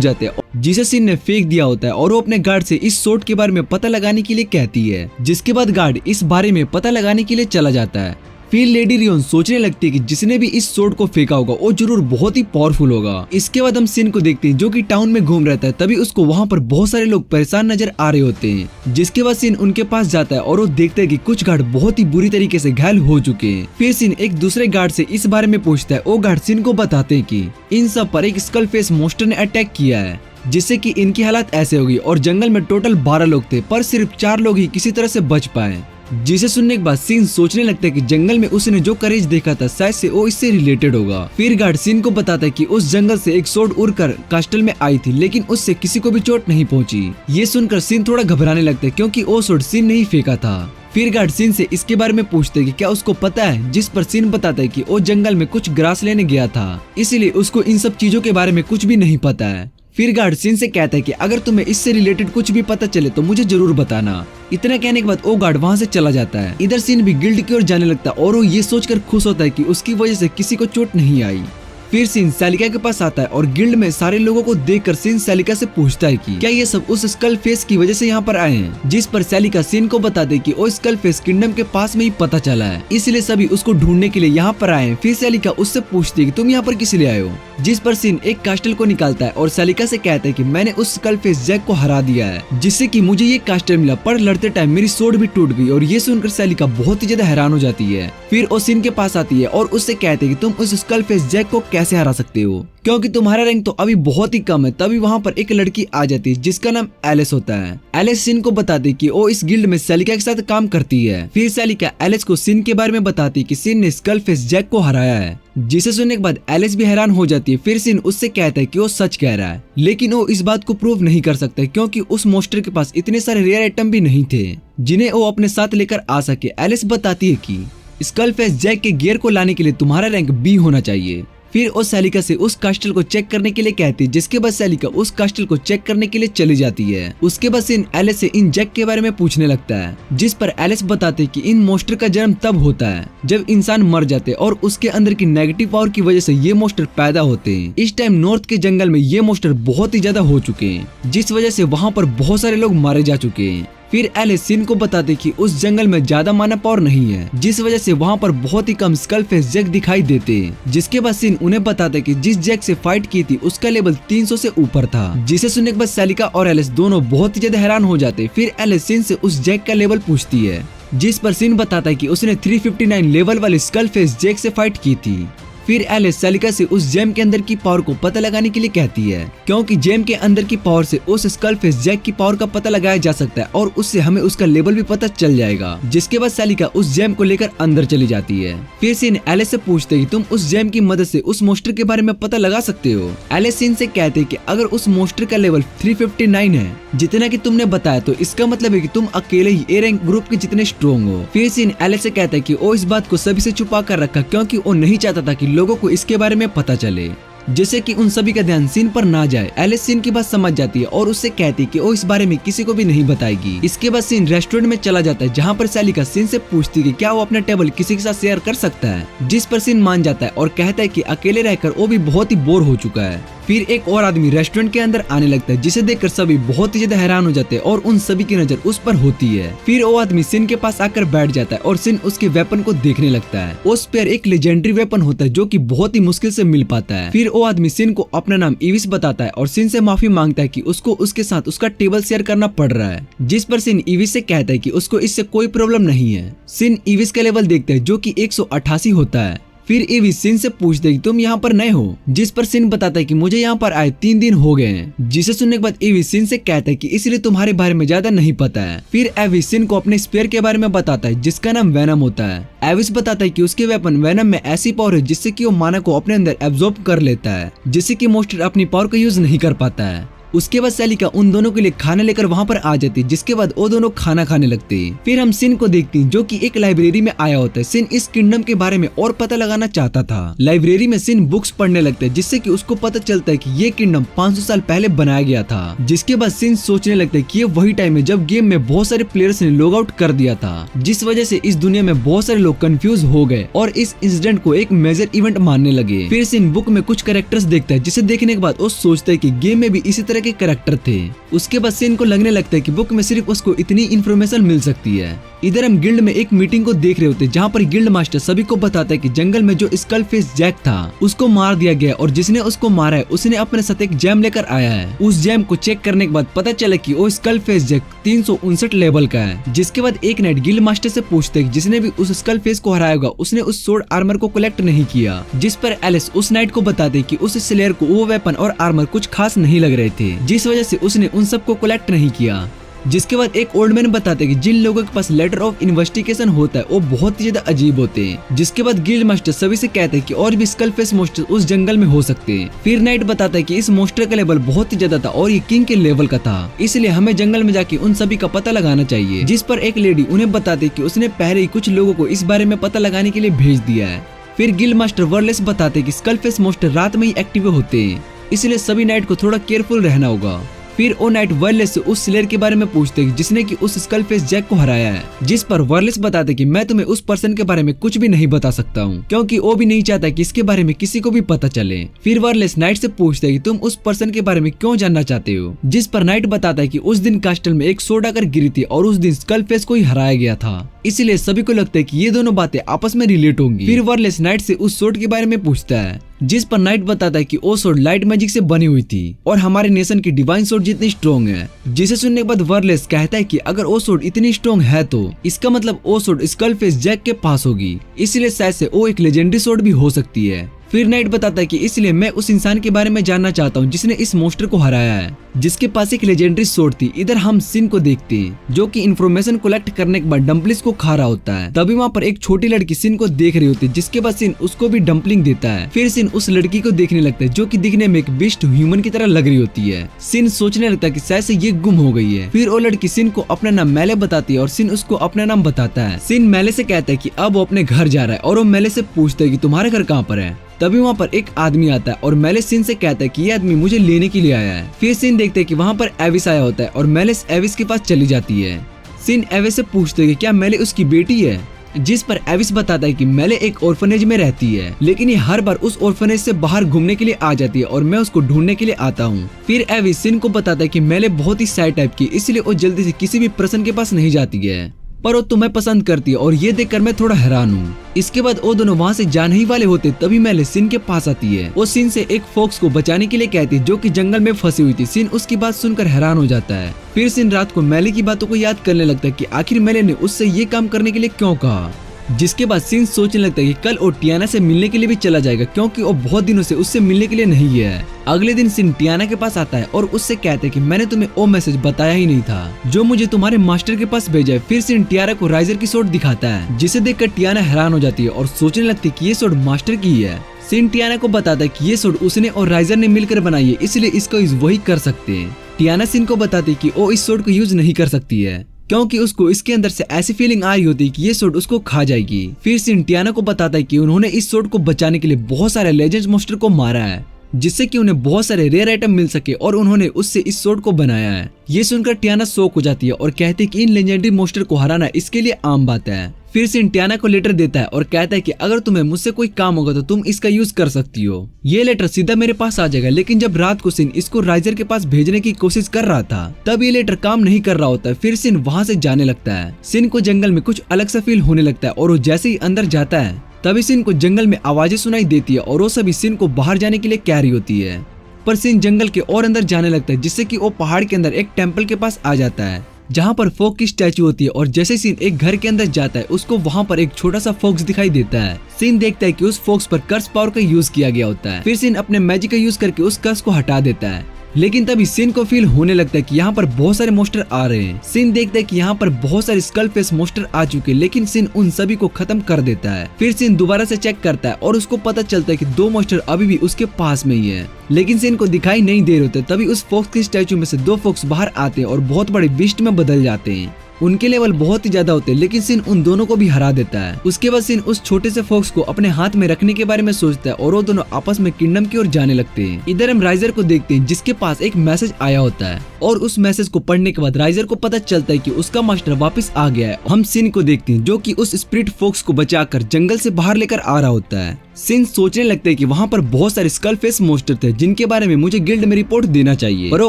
जाते हैं, जिसे सिन ने फेंक दिया होता है। और वो अपने गार्ड से इस सोर्ड के बारे में पता लगाने के लिए कहती है, जिसके बाद गार्ड इस बारे में पता लगाने के लिए चला जाता है। फिर लेडी रियोन सोचने लगती है कि जिसने भी इस सोर्ड को फेंका होगा वो जरूर बहुत ही पावरफुल होगा। इसके बाद हम सिन को देखते हैं जो कि टाउन में घूम रहता है। तभी उसको वहाँ पर बहुत सारे लोग परेशान नजर आ रहे होते हैं, जिसके बाद सिन उनके पास जाता है और वो देखता है कि कुछ गार्ड बहुत ही बुरी तरीके से घायल हो चुके हैं। फिर सिन एक दूसरे गार्ड से इस बारे में पूछता है। वो गार्ड सिन को बताते हैं कि इन सब पर एक स्कल फेस मोस्टर ने अटैक किया है, जिससे कि इनकी हालत ऐसे होगी। और जंगल में टोटल 12 लोग थे, पर सिर्फ 4 लोग ही किसी तरह से बच पाए। जिसे सुनने के बाद सिन सोचने लगता है कि जंगल में उसने जो करेज देखा था शायद से वो इससे रिलेटेड होगा। फिर गार्ड सिन को बताता है कि उस जंगल से एक सोर्ड उड़कर कास्टल में आई थी, लेकिन उससे किसी को भी चोट नहीं पहुंची। ये सुनकर सिन थोड़ा घबराने लगता है, क्योंकि वो सोर्ड सिन ने ही फेंका था। फिर गार्ड सिन से इसके बारे में पूछते हैं कि क्या उसको पता है, जिस पर सिन बताता है कि वो जंगल में कुछ ग्रास लेने गया था, इसलिए उसको इन सब चीजों के बारे में कुछ भी नहीं पता है। फिर गार्ड सिन से कहता है कि अगर तुम्हें इससे रिलेटेड कुछ भी पता चले तो मुझे जरूर बताना। इतना कहने के बाद वो गार्ड वहाँ से चला जाता है। इधर सिन भी गिल्ड की ओर जाने लगता है और वो ये सोचकर खुश होता है कि उसकी वजह से किसी को चोट नहीं आई। फिर सिन सैलिका के पास आता है और गिल्ड में सारे लोगों को देखकर सिन सैलिका से पूछता है कि क्या ये सब उस स्कल फेस की वजह से यहाँ पर आए हैं, जिस पर सैलिका सिन को बता दे कि वो स्कल फेस किंगडम के पास में ही पता चला है, इसलिए सभी उसको ढूंढने के लिए यहाँ पर आए हैं। फिर सैलिका उससे पूछती है कि तुम यहाँ पर किस लिए आए हो, जिस पर सिन एक कास्टल को निकालता है और सैलिका से कहता है कि मैंने उस स्कल फेस जैक को हरा दिया है, जिससे कि मुझे ये कास्टल मिला, पर लड़ते टाइम मेरी सोर्ड भी टूट गई। और ये सुनकर सैलिका बहुत ही ज्यादा हैरान हो जाती है। फिर वो सिन के पास आती है और उससे कहते हैं कि तुम उस स्कल फेस जैक को कैसे हरा सकते हो, क्योंकि तुम्हारा रैंक तो अभी बहुत ही कम है। तभी वहाँ पर एक लड़की आ जाती है जिसका नाम एलिस होता है। एलिस सिन को बताती कि वो इस गिल्ड में सैलिका के साथ काम करती है। फिर सैलिका एलिस को सिन के बारे में बताती कि सिन ने स्कल फेस जैक को हराया है, जिसे सुनने के बाद एलिस भी हैरान हो जाती है। फिर सिन उससे कहता है कि वो सच कह रहा है, लेकिन वो इस बात को प्रूव नहीं कर सकता, क्योंकि उस मोस्टर के पास इतने सारे रेयर आइटम भी नहीं थे जिन्हें वो अपने साथ लेकर आ सके। एलिस बताती है कि स्कल फेस जैक के गियर को लाने के लिए तुम्हारा रैंक बी होना चाहिए। फिर वो सैलिका से उस कास्टल को चेक करने के लिए कहती है, जिसके बाद सैलिका उस कास्टल को चेक करने के लिए चली जाती है। उसके बाद सिन एलिस से इन जैक के बारे में पूछने लगता है, जिस पर एलिस बताते कि इन मोस्टर का जन्म तब होता है जब इंसान मर जाते और उसके अंदर की नेगेटिव पावर की वजह से ये मोस्टर पैदा होते हैं। इस टाइम नॉर्थ के जंगल में ये मोस्टर बहुत ही ज्यादा हो चुके हैं, जिस वजह से वहाँ पर बहुत सारे लोग मारे जा चुके हैं। फिर एलिस सिन को बताते कि उस जंगल में ज्यादा मानव पावर नहीं है, जिस वजह से वहाँ पर बहुत ही कम स्कल फेस जैक दिखाई देते हैं। जिसके बाद सिन उन्हें बताते कि जिस जैक से फाइट की थी उसका लेवल 300 से ऊपर था, जिसे सुनने के बाद सैलिका और एलिस दोनों बहुत ही ज्यादा हैरान हो जाते। फिर एलिस सिन से उस जैक का लेवल पूछती है, जिस पर सिन बताता है कि उसने 359 लेवल वाले स्कल फेस जैक से फाइट की थी। फिर एलिस सैलिका से उस जेम के अंदर की पावर को पता लगाने के लिए कहती है, क्योंकि जेम के अंदर की पावर से उस स्कल फेस जैक की पावर का पता लगाया जा सकता है और उससे हमें उसका लेवल भी पता चल जाएगा। जिसके बाद सैलिका उस जेम को लेकर अंदर चली जाती है। फिर सिन एलिस से पूछते हैं कि तुम उस जेम की मदद से उस मोस्टर के बारे में पता लगा सकते हो। एलिस सिन से कहते हैं कि अगर उस मोस्टर का लेवल 359 है, जितना कि तुमने बताया, तो इसका मतलब है कि तुम अकेले ही ए रैंक ग्रुप के जितने स्ट्रॉन्ग हो। फिर सिन एलिस से कहता है कि वो इस बात को सभी से छुपा कर रखा, क्योंकि वो नहीं चाहता था कि लोगों को इसके बारे में पता चले, जिससे कि उन सभी का ध्यान सिन पर ना जाए। एलिस सिन की बात समझ जाती है और उससे कहती है कि वो इस बारे में किसी को भी नहीं बताएगी। इसके बाद सिन रेस्टोरेंट में चला जाता है, जहाँ पर सैलिका सिन से पूछती है कि क्या वो अपना टेबल किसी के साथ शेयर कर सकता है, जिस पर सिन मान जाता है और कहता है कि अकेले रहकर वो भी बहुत ही बोर हो चुका है। फिर एक और आदमी रेस्टोरेंट के अंदर आने लगता है, जिसे देखकर सभी बहुत ही ज्यादा हैरान हो जाते हैं और उन सभी की नजर उस पर होती है। फिर वो आदमी सिन के पास आकर बैठ जाता है और सिन उसके वेपन को देखने लगता है। उस पर एक लेजेंडरी वेपन होता है जो कि बहुत ही मुश्किल से मिल पाता है। फिर वो आदमी सिन को अपना नाम इविस बताता है और सिन से माफी मांगता है कि उसको उसके साथ उसका टेबल शेयर करना पड़ रहा है, जिस पर सिन इविस से कहता है कि उसको इससे कोई प्रॉब्लम नहीं है। सिन इविस का लेवल देखता है जो कि 188 होता है। फिर इविस सिन से पूछते कि तुम यहाँ पर नए हो, जिस पर सिन बताता है कि मुझे यहाँ पर आए 3 दिन हो गए हैं, जिसे सुनने के बाद इविस सिन से कहता है कि इसलिए तुम्हारे बारे में ज्यादा नहीं पता है। फिर एविस सिन को अपने स्पेयर के बारे में बताता है, जिसका नाम वेनम होता है। एविस बताता है कि उसके वेपन वेनम में ऐसी पावर है जिससे कि वो माना को अपने अंदर एब्जॉर्ब कर लेता है, जिससे कि मोस्टर अपनी पावर का यूज नहीं कर पाता है। उसके बाद सेलिका उन दोनों के लिए खाना लेकर वहाँ पर आ जाती है, जिसके बाद वो दोनों खाना खाने लगते हैं। फिर हम सिन को देखते हैं जो कि एक लाइब्रेरी में आया होता है। सिन इस किंगडम के बारे में और पता लगाना चाहता था। लाइब्रेरी में सिन बुक्स पढ़ने लगता है, जिससे कि उसको पता चलता है कि ये किंगडम 500 साल पहले बनाया गया था। जिसके बाद सिन सोचने लगता है कि ये वही टाइम है जब गेम में बहुत सारे प्लेयर्स ने लॉग आउट कर दिया था, जिस वजह से इस दुनिया में बहुत सारे लोग कंफ्यूज हो गए और इस इंसिडेंट को एक मेजर इवेंट मानने लगे। फिर सिन बुक में कुछ कैरेक्टर्स देखता है, जिसे देखने के बाद वो सोचता है कि गेम में भी इसी तरह के कैरेक्टर थे। उसके बाद सिन को लगने लगता है कि बुक में सिर्फ उसको इतनी इन्फॉर्मेशन मिल सकती है। इधर हम गिल्ड में एक मीटिंग को देख रहे होते हैं, जहाँ पर गिल्ड मास्टर सभी को बताता है कि जंगल में जो स्कल फेस जैक था उसको मार दिया गया और जिसने उसको मारा है उसने अपने साथ एक जैम लेकर आया है। उस जैम को चेक करने के बाद पता चला कि वो स्कल फेस जैक 359 लेवल का है। जिसके बाद एक नाइट गिल्ड मास्टर से पूछते है जिसने भी उस स्कल फेस को हराया होगा उसने उस सोर्ड आर्मर को कलेक्ट नहीं किया, जिस पर एलिस उस नाइट को बताते कि उस स्लेयर को वो वेपन और आर्मर कुछ खास नहीं लग रहे थे, जिस वजह से उसने उन सबको कलेक्ट नहीं किया। जिसके बाद एक ओल्ड मैन बताते कि जिन लोगों के पास लेटर ऑफ इन्वेस्टिगेशन होता है वो बहुत ही ज्यादा अजीब होते हैं। जिसके बाद गिल्ड मास्टर सभी से कहते हैं कि और भी स्कल फेस मोस्टर उस जंगल में हो सकते हैं। फिर नाइट बताता है कि इस मोस्टर का लेवल बहुत ही ज्यादा था और ये किंग के लेवल का था, इसलिए हमें जंगल में जाके उन सभी का पता लगाना चाहिए। जिस पर एक लेडी उन्हें बताती कि उसने पहले ही कुछ लोगों को इस बारे में पता लगाने के लिए भेज दिया है। फिर गिल्ड मास्टर वर्लेस बताते कि स्कल फेस मोस्टर रात में ही एक्टिव होते हैं, इसलिए सभी नाइट को थोड़ा केयरफुल रहना होगा। फिर ओ नाइट वर्लेस से उस स्लेयर के बारे में पूछते हैं जिसने कि उस स्कल फेस जैक को हराया है, जिस पर वर्लेस बताते कि मैं तुम्हें उस पर्सन के बारे में कुछ भी नहीं बता सकता हूँ, क्योंकि वो भी नहीं चाहता कि इसके बारे में किसी को भी पता चले। फिर वर्लेस नाइट से पूछता है कि तुम उस पर्सन के बारे में क्यों जानना चाहते हो, जिस पर नाइट बताता है कि उस दिन कास्टल में एक सोड आकर गिरी थी और उस दिन स्कल फेस को ही हराया गया था, इसलिए सभी को लगता है कि ये दोनों बातें आपस में रिलेट होंगी। फिर वर्लेस नाइट से उस सोड के बारे में पूछता है, जिस पर नाइट बताता है कि वो सोड लाइट मैजिक से बनी हुई थी और हमारे नेशन की डिवाइन सोड जितनी स्ट्रॉन्ग है। जिसे सुनने के बाद वर्लेस कहता है कि अगर वो सोड इतनी स्ट्रॉन्ग है तो इसका मतलब वो सोड स्कल फेस जैक के पास होगी, इसलिए शायद से वो एक लेजेंडरी सोड भी हो सकती है। फिर नाइट बताता है कि इसलिए मैं उस इंसान के बारे में जानना चाहता हूँ जिसने इस मोस्टर को हराया है, जिसके पास एक लेजेंडरी सोड थी। इधर हम सिन को देखते हैं जो कि इन्फॉर्मेशन कलेक्ट करने के बाद डम्पलिंग्स को खा रहा होता है। तभी वहाँ पर एक छोटी लड़की सिन को देख रही होती है, जिसके बाद सिन उसको भी डम्पलिंग देता है। फिर सिन उस लड़की को देखने लगता है जो कि दिखने में एक बिस्ट ह्यूमन की तरह लग रही होती है। सिन सोचने लगता है कि शायद से ये गुम हो गई है। फिर वो लड़की सिन को अपना नाम मेले बताती है और सिन उसको अपना नाम बताता है। सिन मेले से कहता है कि अब वो अपने घर जा रहा है और वो मेले से पूछता है कि तुम्हारा घर कहाँ पर है। तभी वहाँ पर एक आदमी आता है और मेलिस सिन से कहता है कि ये आदमी मुझे लेने के लिए आया है। फिर सिन देखते है कि वहाँ पर एविस आया होता है और मेलिस एविस के पास चली जाती है। सिन एविस से पूछते है कि क्या मेले उसकी बेटी है, जिस पर एविस बताता है कि मेले एक ऑर्फनेज में रहती है, लेकिन ये हर बार उस ऑर्फनेज से बाहर घूमने के लिए आ जाती है और मैं उसको ढूंढने के लिए आता हूँ। फिर एविस सिन को बताता है कि मेले बहुत ही सैड टाइप की, इसलिए वो जल्दी से किसी भी पर्सन के पास नहीं जाती है, पर वो तुम्हें पसंद करती है और ये देखकर मैं थोड़ा हैरान हूँ। इसके बाद वो दोनों वहाँ से जाने ही वाले होते तभी मेले सिन के पास आती है। वो सिन से एक फॉक्स को बचाने के लिए कहती है जो कि जंगल में फंसी हुई थी। सिन उसकी बात सुनकर हैरान हो जाता है। फिर सिन रात को मेले की बातों को याद करने लगता है कि आखिर मेले ने उससे ये काम करने के लिए क्यों कहा। जिसके बाद सिन सोचने लगता है कि कल वो टियाना से मिलने के लिए भी चला जाएगा, क्योंकि वो बहुत दिनों से उससे मिलने के लिए नहीं गया है। अगले दिन सिन टियाना के पास आता है और उससे कहता है कि मैंने तुम्हें वो मैसेज बताया ही नहीं था जो मुझे तुम्हारे मास्टर के पास भेजा है। फिर सिन टियाना को राइजर की सोड दिखाता है, जिसे देखकर टियाना हैरान हो जाती है और सोचने लगती है कि ये सोड मास्टर की ही है। सिन टियाना को बताता है कि ये सोड उसने और राइजर ने मिलकर बनाई है, इसलिए इसका यूज वही कर सकते हैं। टियाना सिन को बताती है कि वो इस सोड को यूज नहीं कर सकती है, क्योंकि उसको इसके अंदर से ऐसी फीलिंग आई होती है कि ये सोड उसको खा जाएगी। फिर सिन टियाना को बताता है कि उन्होंने इस सोड को बचाने के लिए बहुत सारे लेजेंड्स मोस्टर को मारा है, जिससे कि उन्हें बहुत सारे रेयर आइटम मिल सके और उन्होंने उससे इस सोड को बनाया है। ये सुनकर टियाना शॉक हो जाती है और कहती है कि इन लेजेंडरी मोस्टर को हराना इसके लिए आम बात है। फिर सिन टियाना को लेटर देता है और कहता है कि अगर तुम्हें मुझसे कोई काम होगा तो तुम इसका यूज कर सकती हो। ये लेटर सीधा मेरे पास आ जाएगा, लेकिन जब रात को सिन इसको राइजर के पास भेजने की कोशिश कर रहा था तब ये लेटर काम नहीं कर रहा होता है। फिर सिन वहाँ से जाने लगता है। सिन को जंगल में कुछ अलग सा फील होने लगता है और वो जैसे ही अंदर जाता है तभी सिन को जंगल में आवाजें सुनाई देती है और वो सभी सिन को बाहर जाने के लिए कह रही होती है। पर सिन जंगल के और अंदर जाने लगता है, जिससे कि वो पहाड़ के अंदर एक टेम्पल के पास आ जाता है जहाँ पर फॉग की स्टैचू होती है। और जैसे सिन एक घर के अंदर जाता है उसको वहाँ पर एक छोटा सा फॉक्स दिखाई देता है। सिन देखता है कि उस फॉक्स पर कर्स पावर का यूज किया गया होता है। फिर सिन अपने मैजिक का यूज करके उस कर्स को हटा देता है। लेकिन तभी सिन को फील होने लगता है कि यहाँ पर बहुत सारे मोस्टर आ रहे हैं। सिन देखता है कि यहाँ पर बहुत सारे स्कल फेस मोस्टर आ चुके हैं, लेकिन सिन उन सभी को खत्म कर देता है। फिर सिन दोबारा से चेक करता है और उसको पता चलता है कि 2 मोस्टर अभी भी उसके पास में ही है, लेकिन सिन को दिखाई नहीं दे रहे होते। तभी उस फॉक्स की स्टैचू में से 2 फॉक्स बाहर आते हैं और बहुत बड़े बीस्ट में बदल जाते हैं। उनके लेवल बहुत ही ज्यादा होते हैं, लेकिन सिन उन दोनों को भी हरा देता है। उसके बाद सिन उस छोटे से फॉक्स को अपने हाथ में रखने के बारे में सोचता है और वो दोनों आपस में किंगडम की ओर जाने लगते हैं। इधर हम राइजर को देखते हैं जिसके पास एक मैसेज आया होता है और उस मैसेज को पढ़ने के बाद राइजर को पता चलता है कि उसका मास्टर वापस आ गया है। हम सिन को देखते हैं जो कि उस स्पिरिट फॉक्स को बचाकर जंगल से बाहर लेकर आ रहा होता है। सिन सोचने लगते हैं कि वहाँ पर बहुत सारे स्कल फेस मोस्टर थे जिनके बारे में मुझे गिल्ड में रिपोर्ट देना चाहिए, पर वो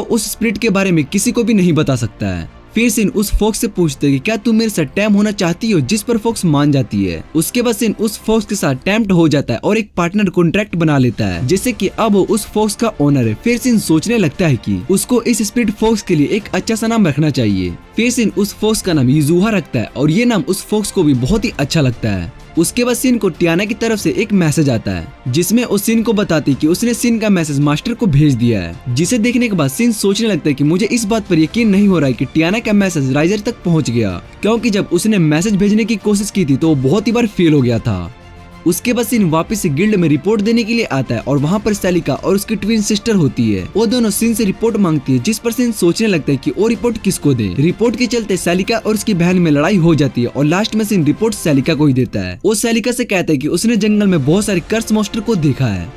उस स्पिरिट के बारे में किसी को भी नहीं बता सकता है। फिर सिन उस फॉक्स से पूछते हैं कि क्या तुम मेरे साथ टैम होना चाहती हो, जिस पर फॉक्स मान जाती है। उसके बाद सिन उस फॉक्स के साथ टैम्प्ड हो जाता है और एक पार्टनर कॉन्ट्रैक्ट बना लेता है, जिससे कि अब वो उस फॉक्स का ओनर है। फिर सिन सोचने लगता है कि उसको इस स्पिरिट फॉक्स के लिए एक अच्छा सा नाम रखना चाहिए। फिर सिन उस फॉक्स का नाम यूजुहा रखता है और ये नाम उस फॉक्स को भी बहुत ही अच्छा लगता है। उसके बाद सिन को टियाना की तरफ से एक मैसेज आता है जिसमें उस सिन को बताती कि उसने सिन का मैसेज मास्टर को भेज दिया है, जिसे देखने के बाद सिन सोचने लगता है कि मुझे इस बात पर यकीन नहीं हो रहा है कि टियाना का मैसेज राइजर तक पहुंच गया, क्योंकि जब उसने मैसेज भेजने की कोशिश की थी तो वो बहुत ही बार फेल हो गया था। उसके बाद सिन वापस से गिल्ड में रिपोर्ट देने के लिए आता है और वहाँ पर सेलिका और उसकी ट्विन सिस्टर होती है। वो दोनों सिन से रिपोर्ट मांगती है, जिस पर सिन सोचने लगता है कि वो रिपोर्ट किसको दे। रिपोर्ट के चलते सेलिका और उसकी बहन में लड़ाई हो जाती है और लास्ट में सिन रिपोर्ट सेलिका को ही देता है। वो सेलिका से कहता है कि उसने जंगल में बहुत सारे कर्स मॉन्स्टर को देखा है।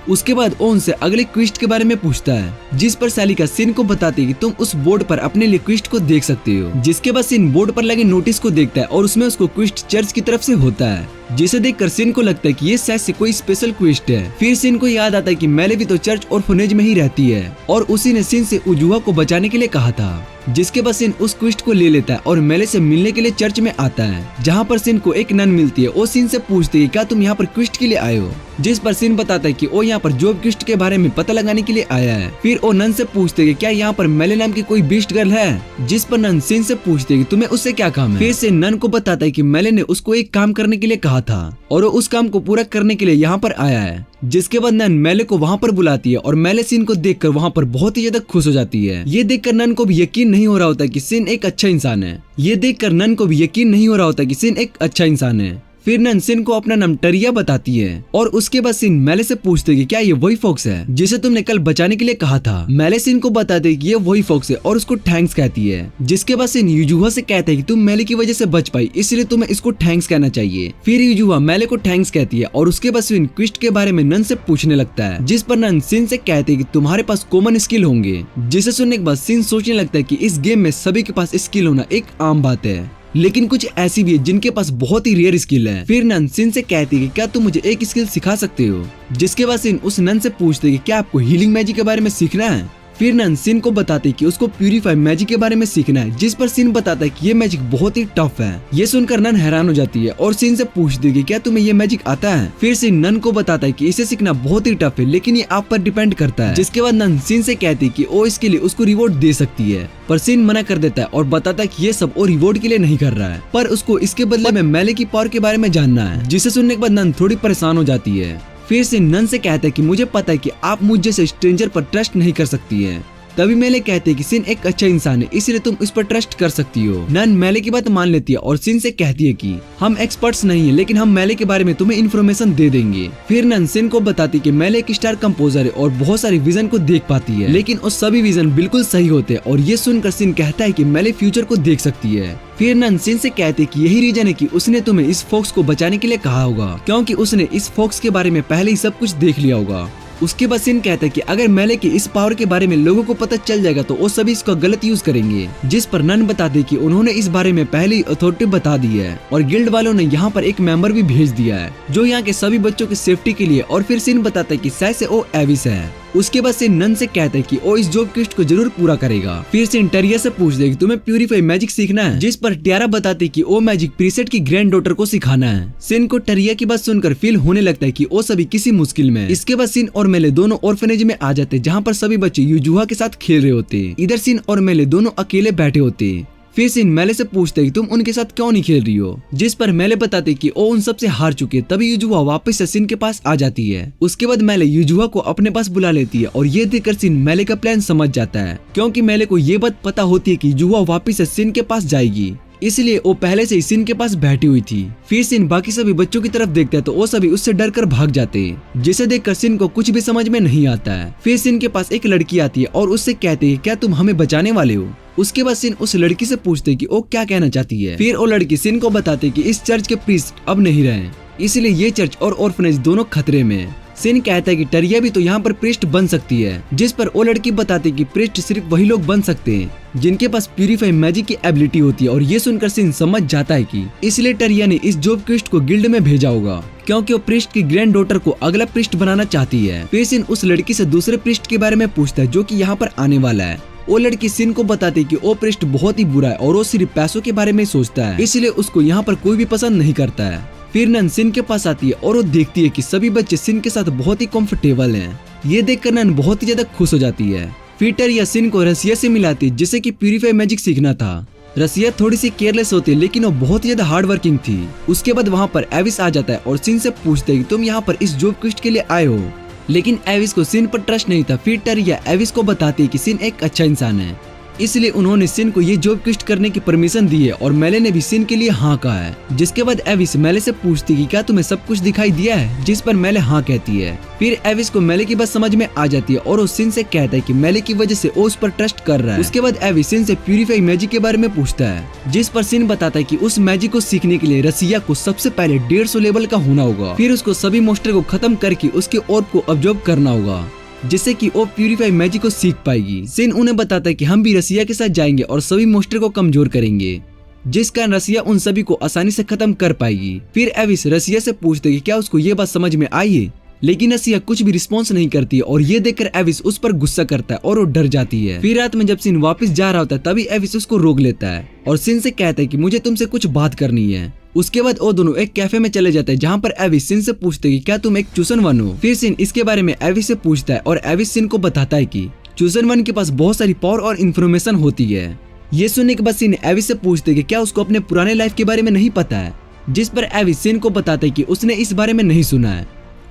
उसके बाद वो उनसे अगले क्विस्ट के बारे में पूछता है, जिस पर सेलिका सिन को बताती है कि तुम उस बोर्ड पर अपने लिए क्विस्ट को देख सकते हो। जिसके बाद सिन बोर्ड पर लगे नोटिस को देखता है और उसमें उसको क्विस्ट चर्च की तरफ से होता है, जिसे देखकर सिन को लगता है कि ये शायद से कोई स्पेशल क्विस्ट है। फिर सिन को याद आता है कि मेले भी तो चर्च और फुनेज में ही रहती है और उसी ने सिन से उजुहा को बचाने के लिए कहा था। जिसके बाद सिन उस क्विस्ट को ले लेता है और मेले से मिलने के लिए चर्च में आता है, जहाँ पर सिन को एक नन मिलती है। वो सिन से पूछती है क्या तुम यहाँ पर क्विस्ट के लिए आए हो, जिस पर सिन बताता है कि वो यहाँ पर जॉब क्विस्ट के बारे में पता लगाने के लिए आया है। फिर वो नन से पूछते है क्या यहाँ पर मेले नाम की कोई बीस्ट गर्ल है, जिस पर नन सिन से पूछते है कि तुम्हें उससे क्या काम है। फिर सिन नन को बताता है कि मेले ने उसको एक काम करने के लिए कहा था और वो उस काम को पूरा करने के लिए यहाँ पर आया है। जिसके बाद नन मेले को वहाँ पर बुलाती है और मेले सिन को देखकर वहाँ पर बहुत ही ज्यादा खुश हो जाती है। ये देखकर नन को भी यकीन नहीं हो रहा होता कि सिन एक अच्छा इंसान है। ये देखकर नन को भी यकीन नहीं हो रहा होता कि सिन एक अच्छा इंसान है। फिर नन सिन को अपना नाम टरिया बताती है और उसके बाद सिन मेले से पूछते है कि क्या ये वही फॉक्स है जिसे तुमने कल बचाने के लिए कहा था। मेले सिन को बताते है कि ये वही फॉक्स है और उसको थैंक्स कहती है। जिसके बाद सिन यूजुहा से कहता है कि तुम मेले की वजह से बच पाई, इसलिए तुम्हें इसको थैंक्स कहना चाहिए। फिर यूजुहा मेले को थैंक्स कहती है और उसके बाद सिन क्विस्ट के बारे में नन से पूछने लगता है, जिस पर नन सिन से कहते है कि तुम्हारे पास कॉमन स्किल होंगे। जिसे सुनने के बाद सिन सोचने लगता है कि इस गेम में सभी के पास स्किल होना एक आम बात है, लेकिन कुछ ऐसी भी है जिनके पास बहुत ही रेयर स्किल है। फिर नन सिन से कहती है कि क्या तुम मुझे एक स्किल सिखा सकते हो। जिसके बाद सिन उस नन से पूछते है कि क्या आपको हीलिंग मैजिक के बारे में सीखना है। फिर नन सिन को बताते कि उसको प्यूरीफाई मैजिक के बारे में सीखना है, जिस पर सिन बताता है कि ये मैजिक बहुत ही टफ है। ये सुनकर नन हैरान हो जाती है और सिन से पूछती है कि क्या तुम्हें ये मैजिक आता है। फिर सिन नन को बताता है कि इसे सीखना बहुत ही टफ है, लेकिन ये आप पर डिपेंड करता है। जिसके बाद नन सिन से कहती है कि वो इसके लिए उसको रिवॉर्ड दे सकती है, पर सिन मना कर देता है और बताता है कि ये सब वो रिवॉर्ड के लिए नहीं कर रहा है, पर उसको इसके बदले में मेले की पावर के बारे में जानना है। जिसे सुनने के बाद नन थोड़ी परेशान हो जाती है। फिर सिन नन से कहता है कि मुझे पता है कि आप मुझ जैसे स्ट्रेंजर पर ट्रस्ट नहीं कर सकती है। तभी मेले कहते हैं कि सिन एक अच्छा इंसान है, इसलिए तुम इस पर ट्रस्ट कर सकती हो। नन मेले की बात मान लेती है और सिन से कहती है कि हम एक्सपर्ट्स नहीं है, लेकिन हम मेले के बारे में तुम्हें इन्फॉर्मेशन दे देंगे। फिर नन सिन को बताती कि मेले एक स्टार कंपोजर है और बहुत सारे विजन को देख पाती है, लेकिन वो सभी विजन बिल्कुल सही होते हैं। और ये सुनकर सिन कहता है कि मेले फ्यूचर को देख सकती है। फिर नन सिन से कहते हैं कि यही रीजन है कि उसने तुम्हें इस फॉक्स को बचाने के लिए कहा होगा, क्योंकि उसने इस फॉक्स के बारे में पहले ही सब कुछ देख लिया होगा। उसके बाद सिन कहता है कि अगर मेले की इस पावर के बारे में लोगों को पता चल जाएगा तो वो सभी इसका गलत यूज करेंगे। जिस पर नन बताते कि उन्होंने इस बारे में पहले ही अथॉरिटी बता दी है और गिल्ड वालों ने यहाँ पर एक मेंबर भी भेज दिया है जो यहाँ के सभी बच्चों की सेफ्टी के लिए। और फिर सिन बताता है कि शायद से वो एविस है। उसके बाद सिन नन से कहता है कि वो इस जॉब क्वेस्ट को जरूर पूरा करेगा। फिर सिन टरिया से पूछते है कि तुम्हें प्यूरीफाई मैजिक सीखना है, जिस पर टियारा बताती कि वो मैजिक प्रीसेट की ग्रैंड डॉटर को सिखाना है। सिन को टरिया की बात सुनकर फील होने लगता है कि वो सभी किसी मुश्किल में। इसके बाद सिन और मेले दोनों ऑर्फनेज में आ जाते, जहाँ पर सभी बच्चे यूजुहा के साथ खेल रहे होते। इधर सिन और मेले दोनों अकेले बैठे होते। फिर सिन मेले से पूछते कि तुम उनके साथ क्यों नहीं खेल रही हो, जिस पर मेले बताते कि वो उन सब से हार चुके। तभी युजुआ वापस से सिन के पास आ जाती है। उसके बाद मेले युजुआ को अपने पास बुला लेती है और ये देखकर सिन मेले का प्लान समझ जाता है, क्योंकि मेले को ये बात पता होती है कि युजुआ वापस से सिन के पास जाएगी, इसलिए वो पहले से ही सिन के पास बैठी हुई थी। फिर सिन बाकी सभी बच्चों की तरफ देखता है तो वो सभी उससे डरकर भाग जाते हैं, जिसे देखकर सिन को कुछ भी समझ में नहीं आता है। फिर सिन के पास एक लड़की आती है और उससे कहती है क्या तुम हमें बचाने वाले हो। उसके बाद सिन उस लड़की से पूछते है कि वो क्या कहना चाहती है। फिर वो लड़की सिन को बताते कि इस चर्च के प्रीस्ट अब नहीं रहे, इसलिए ये चर्च और ऑर्फनेज दोनों खतरे में है। सिन कहता है कि टरिया भी तो यहाँ पर प्रीस्ट बन सकती है, जिस पर वो लड़की बताती कि प्रीस्ट सिर्फ वही लोग बन सकते हैं जिनके पास प्यूरिफाई मैजिक की एबिलिटी होती है। और ये सुनकर सिन समझ जाता है कि इसलिए टरिया ने इस जॉब क्विस्ट को गिल्ड में भेजा होगा, क्योंकि वो प्रीस्ट की ग्रैंड डॉटर को अगला प्रीस्ट बनाना चाहती है। फिर सिन उस लड़की से दूसरे प्रीस्ट के बारे में पूछता है जो कि यहाँ पर आने वाला है। वो लड़की सिन को बताती कि वो प्रीस्ट बहुत ही बुरा है और वो सिर्फ पैसों के बारे में सोचता है, इसलिए उसको यहाँ पर कोई भी पसंद नहीं करता है। फिर नन सिन के पास आती है और वो देखती है कि सभी बच्चे सिन के साथ बहुत ही कंफर्टेबल हैं। ये देखकर नन बहुत ही ज्यादा खुश हो जाती है। फिर टरिया सिन को रसिया से मिलाती है जिसे कि प्यूरिफाई मैजिक सीखना था। रसिया थोड़ी सी केयरलेस होती है लेकिन वो बहुत ही ज्यादा हार्ड वर्किंग थी। उसके बाद वहाँ पर एविस आ जाता है और सिन से पूछते है कि तुम यहाँ पर इस जॉब क्विस्ट के लिए आए हो, लेकिन एविस को सिन पर ट्रस्ट नहीं था। फिर टरिया एविस को बताती है कि सिन एक अच्छा इंसान है, इसलिए उन्होंने सिन को ये जॉब क्विस्ट करने की परमिशन दी है और मेले ने भी सिन के लिए हाँ कहा है। जिसके बाद एविस मेले से पूछती कि क्या तुम्हें सब कुछ दिखाई दिया है, जिस पर मेले हाँ कहती है। फिर एविस को मेले की बात समझ में आ जाती है और वो सिन से कहता है कि मेले की वजह से वो उस पर ट्रस्ट कर रहा है। उसके बाद एविस सिन से प्यूरिफाई मैजिक के बारे में पूछता है, जिस पर सिन बताता है कि उस मैजिक को सीखने के लिए रसिया को सबसे पहले 150 लेवल का होना होगा। फिर उसको सभी मोस्टर को खत्म करके उसके ऑर्ब को ऑब्जर्व करना होगा, जिससे कि वो प्यूरिफाई मैजिक को सीख पाएगी। सिन उन्हें बताता है कि हम भी रसिया के साथ जाएंगे और सभी मोस्टर को कमजोर करेंगे, जिस कारण रसिया उन सभी को आसानी से खत्म कर पाएगी। फिर एविस रसिया से पूछते कि क्या उसको ये बात समझ में आई है, लेकिन रसिया कुछ भी रिस्पॉन्स नहीं करती है और ये देखकर एविस उस पर गुस्सा करता है और वो डर जाती है। फिर रात में जब सिन वापस जा रहा होता है तभी एविस उसको रोक लेता है और सिन से कहता है कि मुझे तुमसे कुछ बात करनी है। उसके बाद वो दोनों एक कैफे में चले जाते हैं जहाँ पर एविस सिन से पूछते कि क्या तुम एक चूसन वन हो। फिर सिन इसके बारे में एविस से पूछता है और एविस सिन को बताता है कि चूसन वन के पास बहुत सारी पावर और इन्फॉर्मेशन होती है। ये सुनने के बाद सिन एविस से पूछते कि क्या उसको अपने पुराने लाइफ के बारे में नहीं पता है, जिस पर एविस सिन को बताता है कि उसने इस बारे में नहीं सुना है,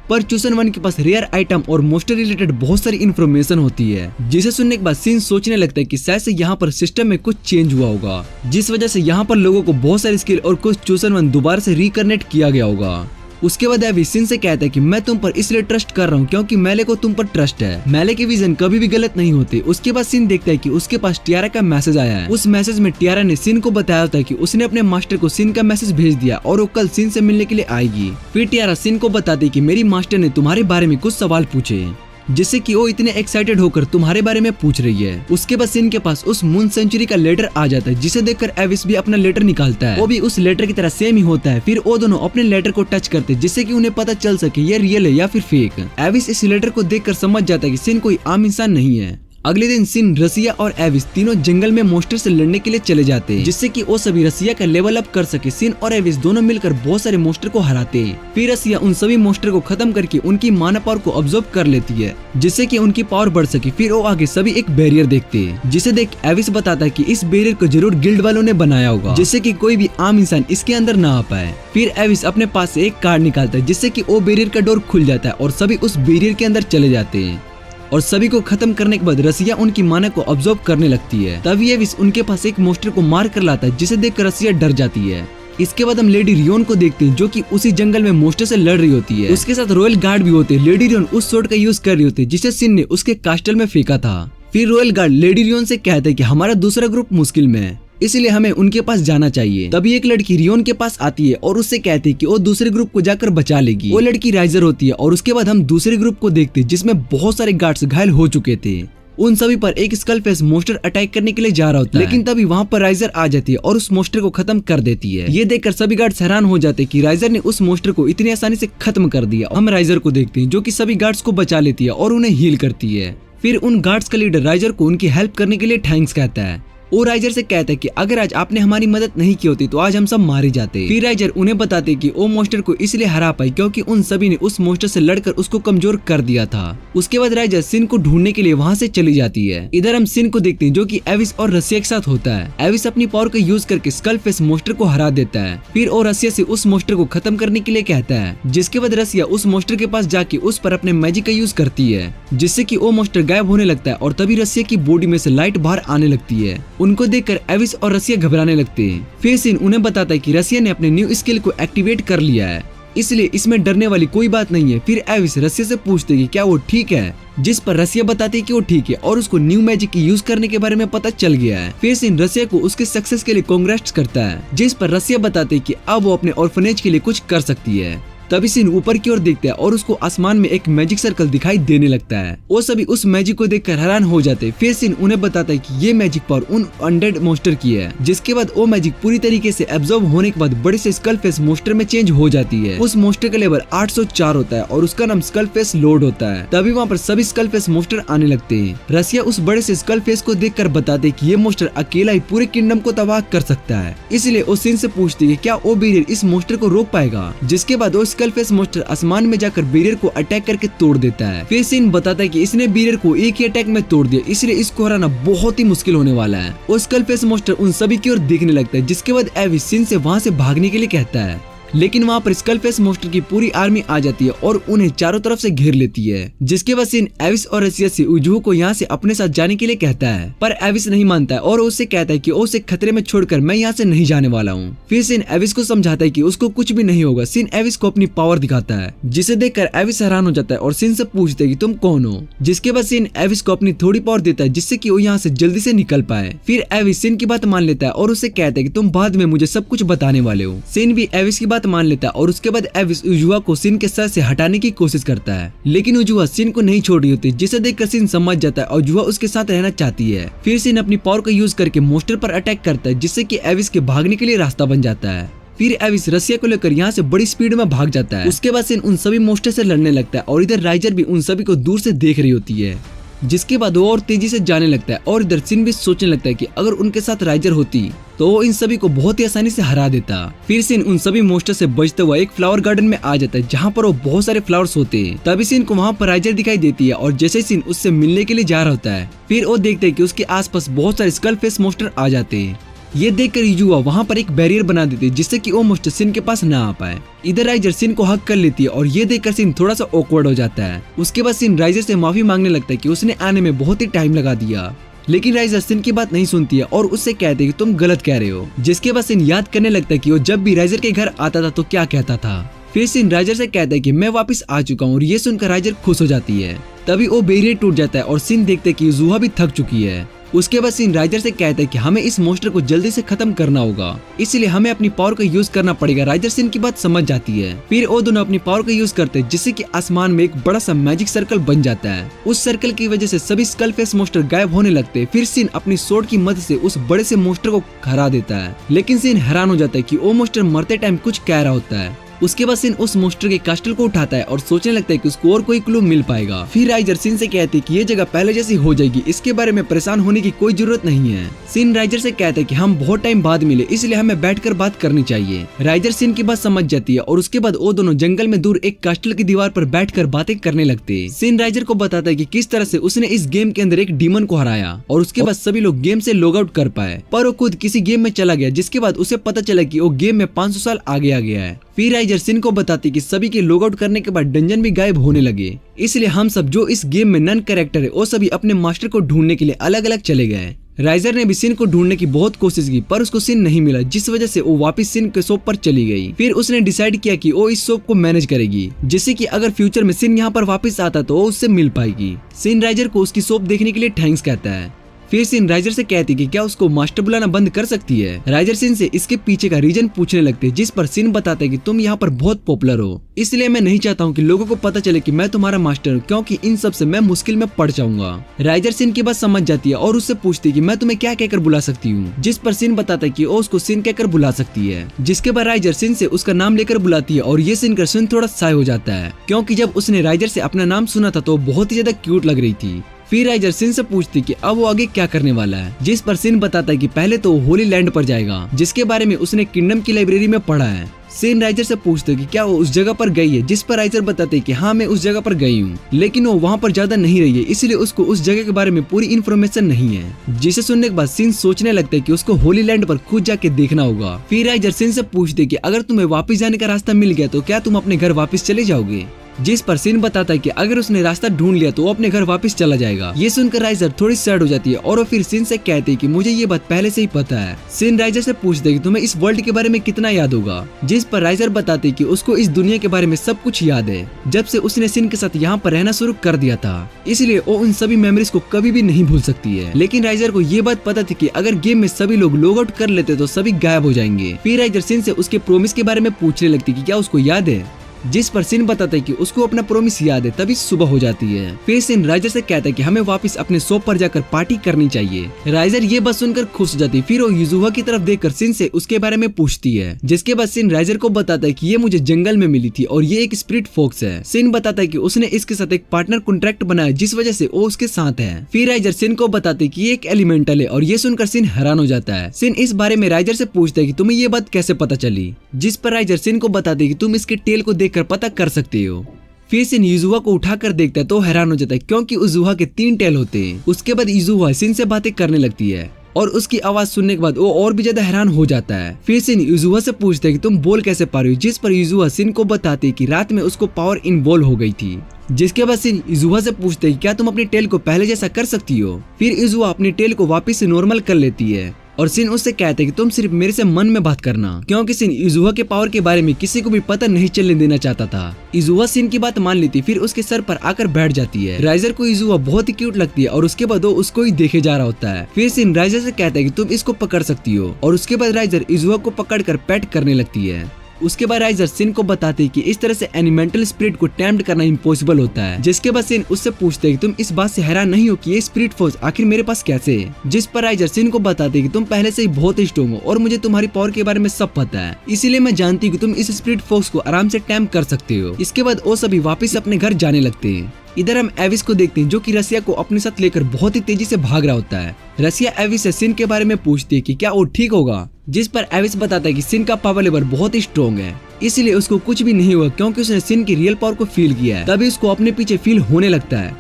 पर चूसन वन के पास रेयर आइटम और मोस्टर रिलेटेड बहुत सारी इन्फॉर्मेशन होती है। जिसे सुनने के बाद सिन सोचने लगता है कि शायद से यहाँ पर सिस्टम में कुछ चेंज हुआ होगा, जिस वजह से यहाँ पर लोगों को बहुत सारी स्किल और कुछ चूसन वन दोबारा से रिकनेक्ट किया गया होगा। उसके बाद एविस सिन से कहता है कि मैं तुम पर इसलिए ट्रस्ट कर रहा हूँ क्योंकि मेले को तुम पर ट्रस्ट है। मेले के विजन कभी भी गलत नहीं होते। उसके बाद सिन देखता है कि उसके पास टियारा का मैसेज आया है। उस मैसेज में टियारा ने सिन को बताया होता है कि उसने अपने मास्टर को सिन का मैसेज भेज दिया और वो कल सिन से मिलने के लिए आएगी। फिर टियारा सिन को बताती है कि मेरी मास्टर ने तुम्हारे बारे में कुछ सवाल पूछे, जिससे कि वो इतने एक्साइटेड होकर तुम्हारे बारे में पूछ रही है। उसके बाद सिन के पास उस मून सेंचुरी का लेटर आ जाता है, जिसे देखकर एविस भी अपना लेटर निकालता है। वो भी उस लेटर की तरह सेम ही होता है। फिर वो दोनों अपने लेटर को टच करते हैं, जिससे कि उन्हें पता चल सके ये रियल है या फिर फेक। एविस इस लेटर को देखकर समझ जाता है कि सिन कोई आम इंसान नहीं है। अगले दिन सिन, रसिया और एविस तीनों जंगल में मोस्टर से लड़ने के लिए चले जाते हैं, जिससे कि वो सभी रसिया का लेवल अप कर सके। सिन और एविस दोनों मिलकर बहुत सारे मोस्टर को हराते हैं। फिर रसिया उन सभी मोस्टर को खत्म करके उनकी माना पावर को ऑब्जर्व कर लेती है, जिससे कि उनकी पावर बढ़ सके। फिर वो आगे सभी एक बैरियर देखते हैं, जिसे देख एविस बताता है कि इस बैरियर को जरूर गिल्ड वालों ने बनाया होगा, जिससे कि कोई भी आम इंसान इसके अंदर ना आ पाए। फिर एविस अपने पास से एक कार्ड निकालता है, जिससे कि वो बैरियर का डोर खुल जाता है और सभी उस बैरियर के अंदर चले जाते हैं। और सभी को खत्म करने के बाद रसिया उनकी माना को ऑब्जर्व करने लगती है। तभी एविस उनके पास एक मोस्टर को मार कर लाता है, जिसे देखकर रसिया डर जाती है। इसके बाद हम लेडी रियोन को देखते हैं, जो कि उसी जंगल में मोस्टर से लड़ रही होती है। उसके साथ रॉयल गार्ड भी होते हैं। लेडी रियोन उस स्वॉर्ड का यूज कर रही होती है, जिसे सिन ने उसके कास्टल में फेंका था। फिर रॉयल गार्ड लेडी रियोन से कहते हैं कि हमारा दूसरा ग्रुप मुश्किल में है, इसलिए हमें उनके पास जाना चाहिए। तभी एक लड़की रियोन के पास आती है और उससे कहती है कि वो दूसरे ग्रुप को जाकर बचा लेगी। वो लड़की राइजर होती है और उसके बाद हम दूसरे ग्रुप को देखते हैं, जिसमें बहुत सारे गार्ड्स घायल हो चुके थे। उन सभी पर एक स्कल फेस मोस्टर अटैक करने के लिए जा रहा होता है, लेकिन तभी वहाँ पर राइजर आ जाती है और उस मोस्टर को खत्म कर देती है। ये देखकर सभी गार्ड्स हैरान हो जाते हैं कि राइजर ने उस मोस्टर को इतनी आसानी से खत्म कर दिया। हम राइजर को देखते हैं, जो कि सभी गार्ड्स को बचा लेती है और उन्हें हील करती है। फिर उन गार्ड्स का लीडर राइजर को उनकी हेल्प करने के लिए थैंक्स कहता है। वो राइजर से कहता है कि अगर आज आपने हमारी मदद नहीं की होती तो आज हम सब मारे जाते। फिर राइजर उन्हें बताते कि वो मॉन्स्टर को इसलिए हरा पाई क्योंकि उन सभी ने उस मॉन्स्टर से लड़कर उसको कमजोर कर दिया था। उसके बाद राइजर सिन को ढूंढने के लिए वहाँ से चली जाती है। इधर हम सिन को देखते हैं जो कि एविस और रसिया के साथ होता है। एविस अपनी पावर का यूज करके स्कल फेस मॉन्स्टर को हरा देता है। फिर वो रसिया से उस मॉन्स्टर को खत्म करने के लिए कहता है, जिसके बाद रसिया उस मॉन्स्टर के पास जाके उस पर अपने मैजिक का यूज करती है, जिससे कि वो मॉन्स्टर गायब होने लगता है और तभी रसिया की बॉडी में से लाइट बाहर आने लगती है। उनको देखकर एविस और रसिया घबराने लगते हैं। फिर सिन उन्हें बताता है कि रसिया ने अपने न्यू स्किल को एक्टिवेट कर लिया है, इसलिए इसमें डरने वाली कोई बात नहीं है। फिर एविस रसिया से पूछते कि क्या वो ठीक है, जिस पर रसिया बताती है कि वो ठीक है और उसको न्यू मैजिक की यूज करने के बारे में पता चल गया है। फिर सिन रसिया को उसके सक्सेस के लिए कांग्रेट्स करता है, जिस पर रसिया बताती है कि अब वो अपने ऑर्फनेज के लिए कुछ कर सकती है। तभी सिन ऊपर की ओर देखता है और उसको आसमान में एक मैजिक सर्कल दिखाई देने लगता है। वो सभी उस मैजिक को देखकर हैरान हो जाते हैं। फिर सिन उन्हें बताता है कि ये मैजिक पावर उन अनडेड मॉन्स्टर की है, जिसके बाद वो मैजिक पूरी तरीके से एब्जॉर्ब होने के बाद बड़े से स्कल फेस मॉन्स्टर में चेंज हो जाती है। उस मॉन्स्टर का लेवल 804 होता है और उसका नाम स्कल फेस लॉर्ड होता है। तभी वहाँ पर सभी स्कल फेस मॉन्स्टर आने लगते हैं। रसिया उस बड़े से स्कल फेस को देखकर बताते कि ये मॉन्स्टर अकेला ही पूरे किंगडम को तबाह कर सकता है। इसलिए वो सिन से पूछती है क्या वो बैरियर इस मॉन्स्टर को रोक पाएगा, जिसके बाद वो स्कल फेस मॉन्स्टर आसमान में जाकर बैरियर को अटैक करके तोड़ देता है। फिर सिन बताता है कि इसने बैरियर को एक ही अटैक में तोड़ दिया, इसलिए इसको हराना बहुत ही मुश्किल होने वाला है। वो स्कल फेस मॉन्स्टर उन सभी की ओर देखने लगता है, जिसके बाद एविस सिन से वहाँ से भागने के लिए कहता है, लेकिन वहाँ पर स्कल फेस मॉन्स्टर की पूरी आर्मी आ जाती है और उन्हें चारों तरफ से घेर लेती है। जिसके बाद सिन एविस और रसिया से उजुहो को यहाँ से अपने साथ जाने के लिए कहता है, पर एविस नहीं मानता है और उससे कहता है कि उसे खतरे में छोड़कर मैं यहाँ से नहीं जाने वाला हूँ। फिर सिन एविस को समझाता है कि उसको कुछ भी नहीं होगा। सिन एविस को अपनी पावर दिखाता है, जिसे देखकर एविस हैरान हो जाता है और सिन से पूछते है कि तुम कौन हो। जिसके बाद सिन एविस को अपनी थोड़ी पावर देता है, जिससे कि वो यहाँ से जल्दी से निकल पाए। फिर एविस सिन की बात मान लेता है और उससे कहता है कि तुम बाद में मुझे सब कुछ बताने वाले हो। सिन भी एविस की बात मान लेता है और उसके बाद एविस उजुआ को सिन के सर से हटाने की कोशिश करता है, लेकिन उजुआ सिन को नहीं छोड़ रही होती, जिसे देखकर सिन समझ जाता है और उजुआ उसके साथ रहना चाहती है। फिर सिन अपनी पावर का यूज करके मॉन्स्टर पर अटैक करता है, जिससे कि एविस के भागने के लिए रास्ता बन जाता है। फिर एविस रसिया को लेकर यहाँ से बड़ी स्पीड में भाग जाता है। उसके बाद सिन उन सभी मॉन्स्टर से लड़ने लगता है और इधर राइजर भी उन सभी को दूर से देख रही होती है। जिसके बाद वो और तेजी से जाने लगता है और इधर सिन भी सोचने लगता है कि अगर उनके साथ राइजर होती तो वो इन सभी को बहुत ही आसानी से हरा देता। फिर सिन उन सभी मॉन्स्टर से बचते हुए एक फ्लावर गार्डन में आ जाता है, जहाँ पर वो बहुत सारे फ्लावर्स होते हैं। तभी सिन को वहाँ पर राइजर दिखाई देती है और जैसे सिन उससे मिलने के लिए जा रहा होता है, फिर वो देखते हैं कि उसके आसपास बहुत सारे स्कल फेस मॉन्स्टर आ जाते हैं। ये देखकर युवा वहाँ पर एक बैरियर बना देती है, जिससे कि वो मॉन्स्टर सिन के पास ना आ पाए। इधर राइजर सिन को हक कर लेती है और ये देखकर सिन थोड़ा सा ऑकवर्ड हो जाता है। उसके बाद सिन राइजर से माफी मांगने लगता है कि उसने आने में बहुत ही टाइम लगा दिया, लेकिन राइजर सिन की बात नहीं सुनती है और उससे कहते हैं कि तुम गलत कह रहे हो। जिसके बाद सिन याद करने लगता है कि वो जब भी राइजर के घर आता था तो क्या कहता था। फिर सिन राइजर से कहता है कि मैं वापस आ चुका हूँ और ये सुनकर राइजर खुश हो जाती है। तभी वो बैरियर टूट जाता है और सिन देखते है कि जुहा भी थक चुकी है। उसके बाद सिन राइजर से कहता है कि हमें इस मॉन्स्टर को जल्दी से खत्म करना होगा, इसलिए हमें अपनी पावर का यूज करना पड़ेगा। राइजर सिन की बात समझ जाती है। फिर वो दोनों अपनी पावर का यूज करते हैं, जिससे कि आसमान में एक बड़ा सा मैजिक सर्कल बन जाता है। उस सर्कल की वजह से सभी स्कल फेस मॉन्स्टर गायब होने लगते हैं। फिर सिन अपनी सोर्ड की मदद से उस बड़े से मॉन्स्टर को हरा देता है, लेकिन सिन हैरान हो जाता है कि वो मॉन्स्टर मरते टाइम कुछ कह रहा होता है। उसके बाद सिन उस मॉन्स्टर के कास्टल को उठाता है और सोचने लगता है कि उसको और कोई क्लू मिल पाएगा। फिर राइजर सिन से कहती है कि ये जगह पहले जैसी हो जाएगी, इसके बारे में परेशान होने की कोई जरूरत नहीं है। सिन राइजर से कहता है कि हम बहुत टाइम बाद मिले, इसलिए हमें बैठकर बात करनी चाहिए। राइजर सिन की बात समझ जाती है और उसके बाद वो दोनों जंगल में दूर एक कास्टल की दीवार पर बैठकर बातें करने लगते हैं। सिन राइजर को बताता है कि किस तरह से उसने इस गेम के अंदर एक डीमन को हराया और उसके बाद सभी लोग गेम से लॉग आउट कर पाए, पर वो खुद किसी गेम में चला गया, जिसके बाद उसे पता चला कि वो गेम में 500 साल आगे आ गया है। फिर राइजर सिन को बताती कि सभी के लॉग आउट करने के बाद डंजन भी गायब होने लगे, इसलिए हम सब जो इस गेम में नन कैरेक्टर है वो सभी अपने मास्टर को ढूंढने के लिए अलग अलग चले गए। राइजर ने भी सिन को ढूंढने की बहुत कोशिश की, पर उसको सिन नहीं मिला, जिस वजह से वो वापस सिन के शॉप पर चली गई। फिर उसने डिसाइड किया कि वो इस शॉप को मैनेज करेगी, जिससे कि अगर फ्यूचर में सिन यहाँ पर वापस आता तो वो उससे मिल पाएगी। सिन राइजर को उसकी शॉप देखने के लिए थैंक्स कहता है। फिर सिन राइजर से कहती कि क्या उसको मास्टर बुलाना बंद कर सकती है। राइजर सिन से इसके पीछे का रीजन पूछने लगते, जिस पर सिन बताते कि तुम यहाँ पर बहुत पॉपुलर हो, इसलिए मैं नहीं चाहता हूँ कि लोगों को पता चले कि मैं तुम्हारा मास्टर हूँ, क्योंकि इन सब से मैं मुश्किल में पड़ जाऊंगा। राइजर सिन की बात समझ जाती है और उससे पूछती कि मैं तुम्हें क्या कहकर बुला सकती हूँ, जिस पर सिन बताता है कि वो उसको सिन कहकर बुला सकती है। जिसके बाद राइजर सिन से उसका नाम लेकर बुलाती है और ये सुनकर सिन थोड़ा साय हो जाता है, क्योंकि जब उसने राइजर से अपना नाम सुना था तो बहुत ही ज्यादा क्यूट लग रही थी। फिर राइजर सिन से पूछती कि अब वो आगे क्या करने वाला है, जिस पर सिन बताता है कि पहले तो होली लैंड पर जाएगा, जिसके बारे में उसने किंगडम की लाइब्रेरी में पढ़ा है। सिन राइजर से पूछते कि क्या वो उस जगह पर गई है, जिस पर राइजर बताते कि हाँ मैं उस जगह पर गई हूँ, लेकिन वो वहाँ पर ज्यादा नहीं रही है, इसलिए उसको उस जगह के बारे में पूरी इन्फॉर्मेशन नहीं है। जिसे सुनने के बाद सिन सोचने लगता है कि उसको होली लैंड पर खुद जाके देखना होगा। फिर राइजर सिन से पूछते कि अगर तुम्हें वापस जाने का रास्ता मिल गया तो क्या तुम अपने घर वापस चले जाओगे, जिस पर सिन बताता है कि अगर उसने रास्ता ढूंढ लिया तो वो अपने घर वापस चला जाएगा। ये सुनकर राइजर थोड़ी सैड हो जाती है और वो फिर सिन से कहती है कि मुझे ये बात पहले से ही पता है। सिन राइजर से पूछते है कि तुम्हें इस वर्ल्ड के बारे में कितना याद होगा, जिस पर राइजर बताते है कि उसको इस दुनिया के बारे में सब कुछ याद है, जब से उसने सिन के साथ यहाँ पर रहना शुरू कर दिया था, इसलिए वो उन सभी मेमोरीज को कभी भी नहीं भूल सकती है। लेकिन राइजर को ये बात पता थी कि अगर गेम में सभी लोग लॉग आउट कर लेते तो सभी गायब हो जाएंगे। फिर राइजर सिन से उसके प्रोमिस के बारे में पूछने लगती कि क्या उसको याद है, जिस पर सिन बताता है कि उसको अपना प्रॉमिस याद है। तभी सुबह हो जाती है। फिर सिन राइजर से कहता है कि हमें वापस अपने शॉप पर जाकर पार्टी करनी चाहिए। राइजर ये बात सुनकर खुश हो जाती है। फिर वो युजुहा की तरफ देखकर सिन से उसके बारे में पूछती है, जिसके बाद सिन राइजर को बताता है कि ये मुझे जंगल में मिली थी और ये एक स्पिरिट फॉक्स है। सिन बताता है कि उसने इसके साथ एक पार्टनर कॉन्ट्रैक्ट बनाया, जिस वजह से वो उसके साथ है। फिर राइजर सिन को बताते कि ये एक एलिमेंटल है और ये सुनकर सिन हैरान हो जाता है। सिन इस बारे में राइजर से पूछता है कि तुम्हें ये बात कैसे पता चली, जिस पर राइजर सिन को बताते कि तुम इसके टेल को देखकर पता कर सकते हो। फिर सिन युजुहा को उठाकर देखता है तो हैरान हो जाता है, क्योंकि युजुहा के 3 टेल होते हैं। उसके बाद युजुहा सिन से बातें करने लगती है और उसकी आवाज सुनने के बाद वो और भी ज्यादा हैरान हो जाता है। फिर सिन युजुहा से पूछता है कि तुम बोल कैसे पा रही हो, जिस पर युजुहा सिन को बताती है कि रात में उसको पावर इन्वॉल्व हो गई थी। जिसके बाद सिन युजुहा से पूछते हैं क्या तुम अपनी टेल को पहले जैसा कर सकती हो। फिर युजुहा अपनी टेल को वापस से नॉर्मल कर लेती है और सिन उससे कहते हैं कि तुम सिर्फ मेरे से मन में बात करना, क्योंकि सिन युजुहा के पावर के बारे में किसी को भी पता नहीं चलने देना चाहता था। युजुहा सिन की बात मान लेती, फिर उसके सर पर आकर बैठ जाती है। राइजर को युजुहा बहुत ही क्यूट लगती है और उसके बाद वो उसको ही देखे जा रहा होता है। फिर सिन राइजर से कहता है कि तुम इसको पकड़ सकती हो और उसके बाद राइजर युजुहा को पकड़कर पेट करने लगती है। उसके बाद राइजर सिन को बताते कि इस तरह से एनिमेंटल स्पिरिट को टेम्प्ट करना इम्पॉसिबल होता है। जिसके बाद सिन उससे पूछते कि तुम इस बात से हैरान नहीं हो कि ये स्पिरिट फोर्स आखिर मेरे पास कैसे है, जिस पर राइजर सिन को बताते कि तुम पहले से ही बहुत स्ट्रॉन्ग हो और मुझे तुम्हारी पावर के बारे में सब पता है, इसीलिए मैं जानती हूँ कि तुम इस स्पिरिट फोर्स को आराम से टेम्प्ट कर सकते हो। इसके बाद वो सभी वापस अपने घर जाने लगते हैं। इधर हम एविस को देखते हैं, जो कि रसिया को अपने साथ लेकर बहुत ही तेजी से भाग रहा होता है। रसिया एविस से सिन के बारे में पूछती है कि क्या वो ठीक होगा, जिस पर एविस बताता है कि सिन का पावर लेवल बहुत ही स्ट्रॉन्ग है, इसलिए उसको कुछ भी नहीं हुआ, क्योंकि उसने सिन की रियल पावर को फील किया है। तभी उसको अपने पीछे फील होने लगता है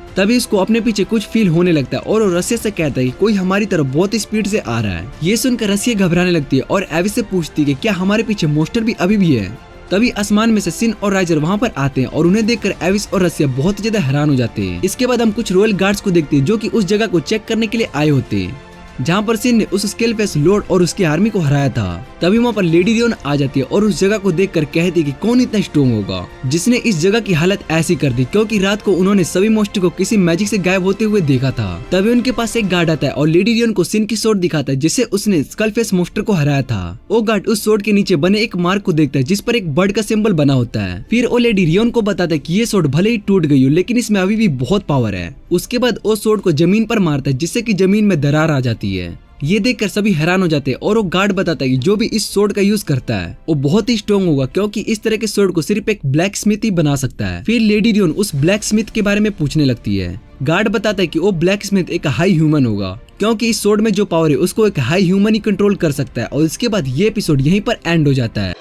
और वो रसिया से कहता है कि कोई हमारी तरफ बहुत स्पीड से आ रहा है। ये सुनकर रसिया घबराने लगती है और एविस से पूछती है कि क्या हमारे पीछे मोस्टर भी अभी भी है। तभी आसमान में से सिन और राइजर वहाँ पर आते हैं और उन्हें देखकर एविस और रसिया बहुत ज्यादा हैरान हो जाते हैं। इसके बाद हम कुछ रॉयल गार्ड्स को देखते हैं, जो कि उस जगह को चेक करने के लिए आए होते हैं जहाँ पर सिन ने उस स्केलफेस लॉर्ड और उसकी आर्मी को हराया था। तभी वहाँ पर लेडी रियोन आ जाती है और उस जगह को देखकर कहती है कि कौन इतना स्ट्रॉन्ग होगा जिसने इस जगह की हालत ऐसी कर दी, क्योंकि रात को उन्होंने सभी मोस्टर को किसी मैजिक से गायब होते हुए देखा था। तभी उनके पास एक गार्ड आता है और लेडी रियोन को सिन की स्वॉर्ड दिखाता है, जिससे उसने स्केलफेस मोस्टर को हराया था। वो गार्ड उस स्वॉर्ड के नीचे बने एक मार्क को देखता है, जिस पर एक बर्ड का सिंबल बना होता है। फिर वो लेडी रियोन को बताता है कि ये स्वॉर्ड भले ही टूट गई हो, लेकिन इसमें अभी भी बहुत पावर है। उसके बाद वो स्वॉर्ड को जमीन पर मारता है, जिससे कि जमीन में दरार आ जाती है। ये देखकर सभी हैरान हो जाते हैं और वो गार्ड बताता है कि जो भी इस स्वॉर्ड का यूज करता है वो बहुत ही स्ट्रॉन्ग होगा, क्योंकि इस तरह के स्वॉर्ड को सिर्फ एक ब्लैक स्मिथ ही बना सकता है। फिर लेडी रियोन उस ब्लैक स्मिथ के बारे में पूछने लगती है। गार्ड बताता है कि वो ब्लैक स्मिथ एक हाई ह्यूमन होगा, क्योंकि इस स्वॉर्ड में जो पावर है उसको एक हाई ह्यूमन ही कंट्रोल कर सकता है। और इसके बाद ये एपिसोड यहीं पर एंड हो जाता है।